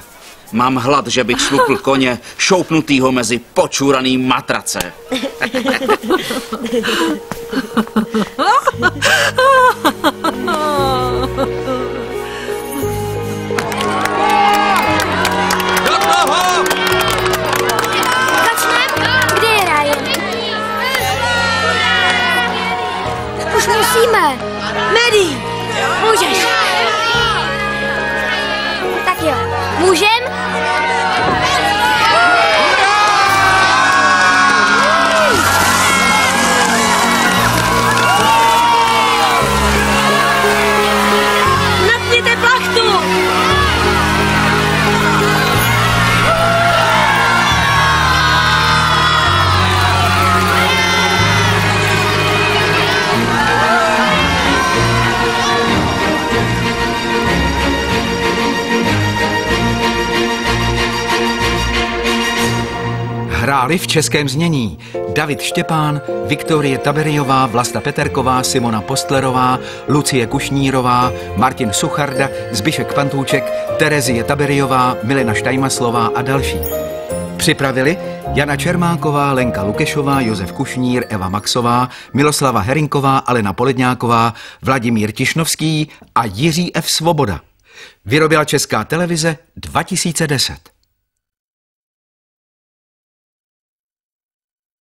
Mám hlad, že bych šlupl koně šoupnutýho mezi počuraný matrace. Do toho! Začneme? Kde je Ryan? Už musíme. Medy, můžeš. Tak jo, můžem? Hráli v českém znění David Štěpán, Viktorie Taberiová, Vlasta Peterková, Simona Postlerová, Lucie Kušnírová, Martin Sucharda, Zbyšek Pantůček, Terezie Taberiová, Milena Štajmaslová a další. Připravili Jana Čermáková, Lenka Lukešová, Josef Kušnír, Eva Maxová, Miloslava Herinková, Alena Poledňáková, Vladimír Tišnovský a Jiří F. Svoboda. Vyrobila Česká televize 2010.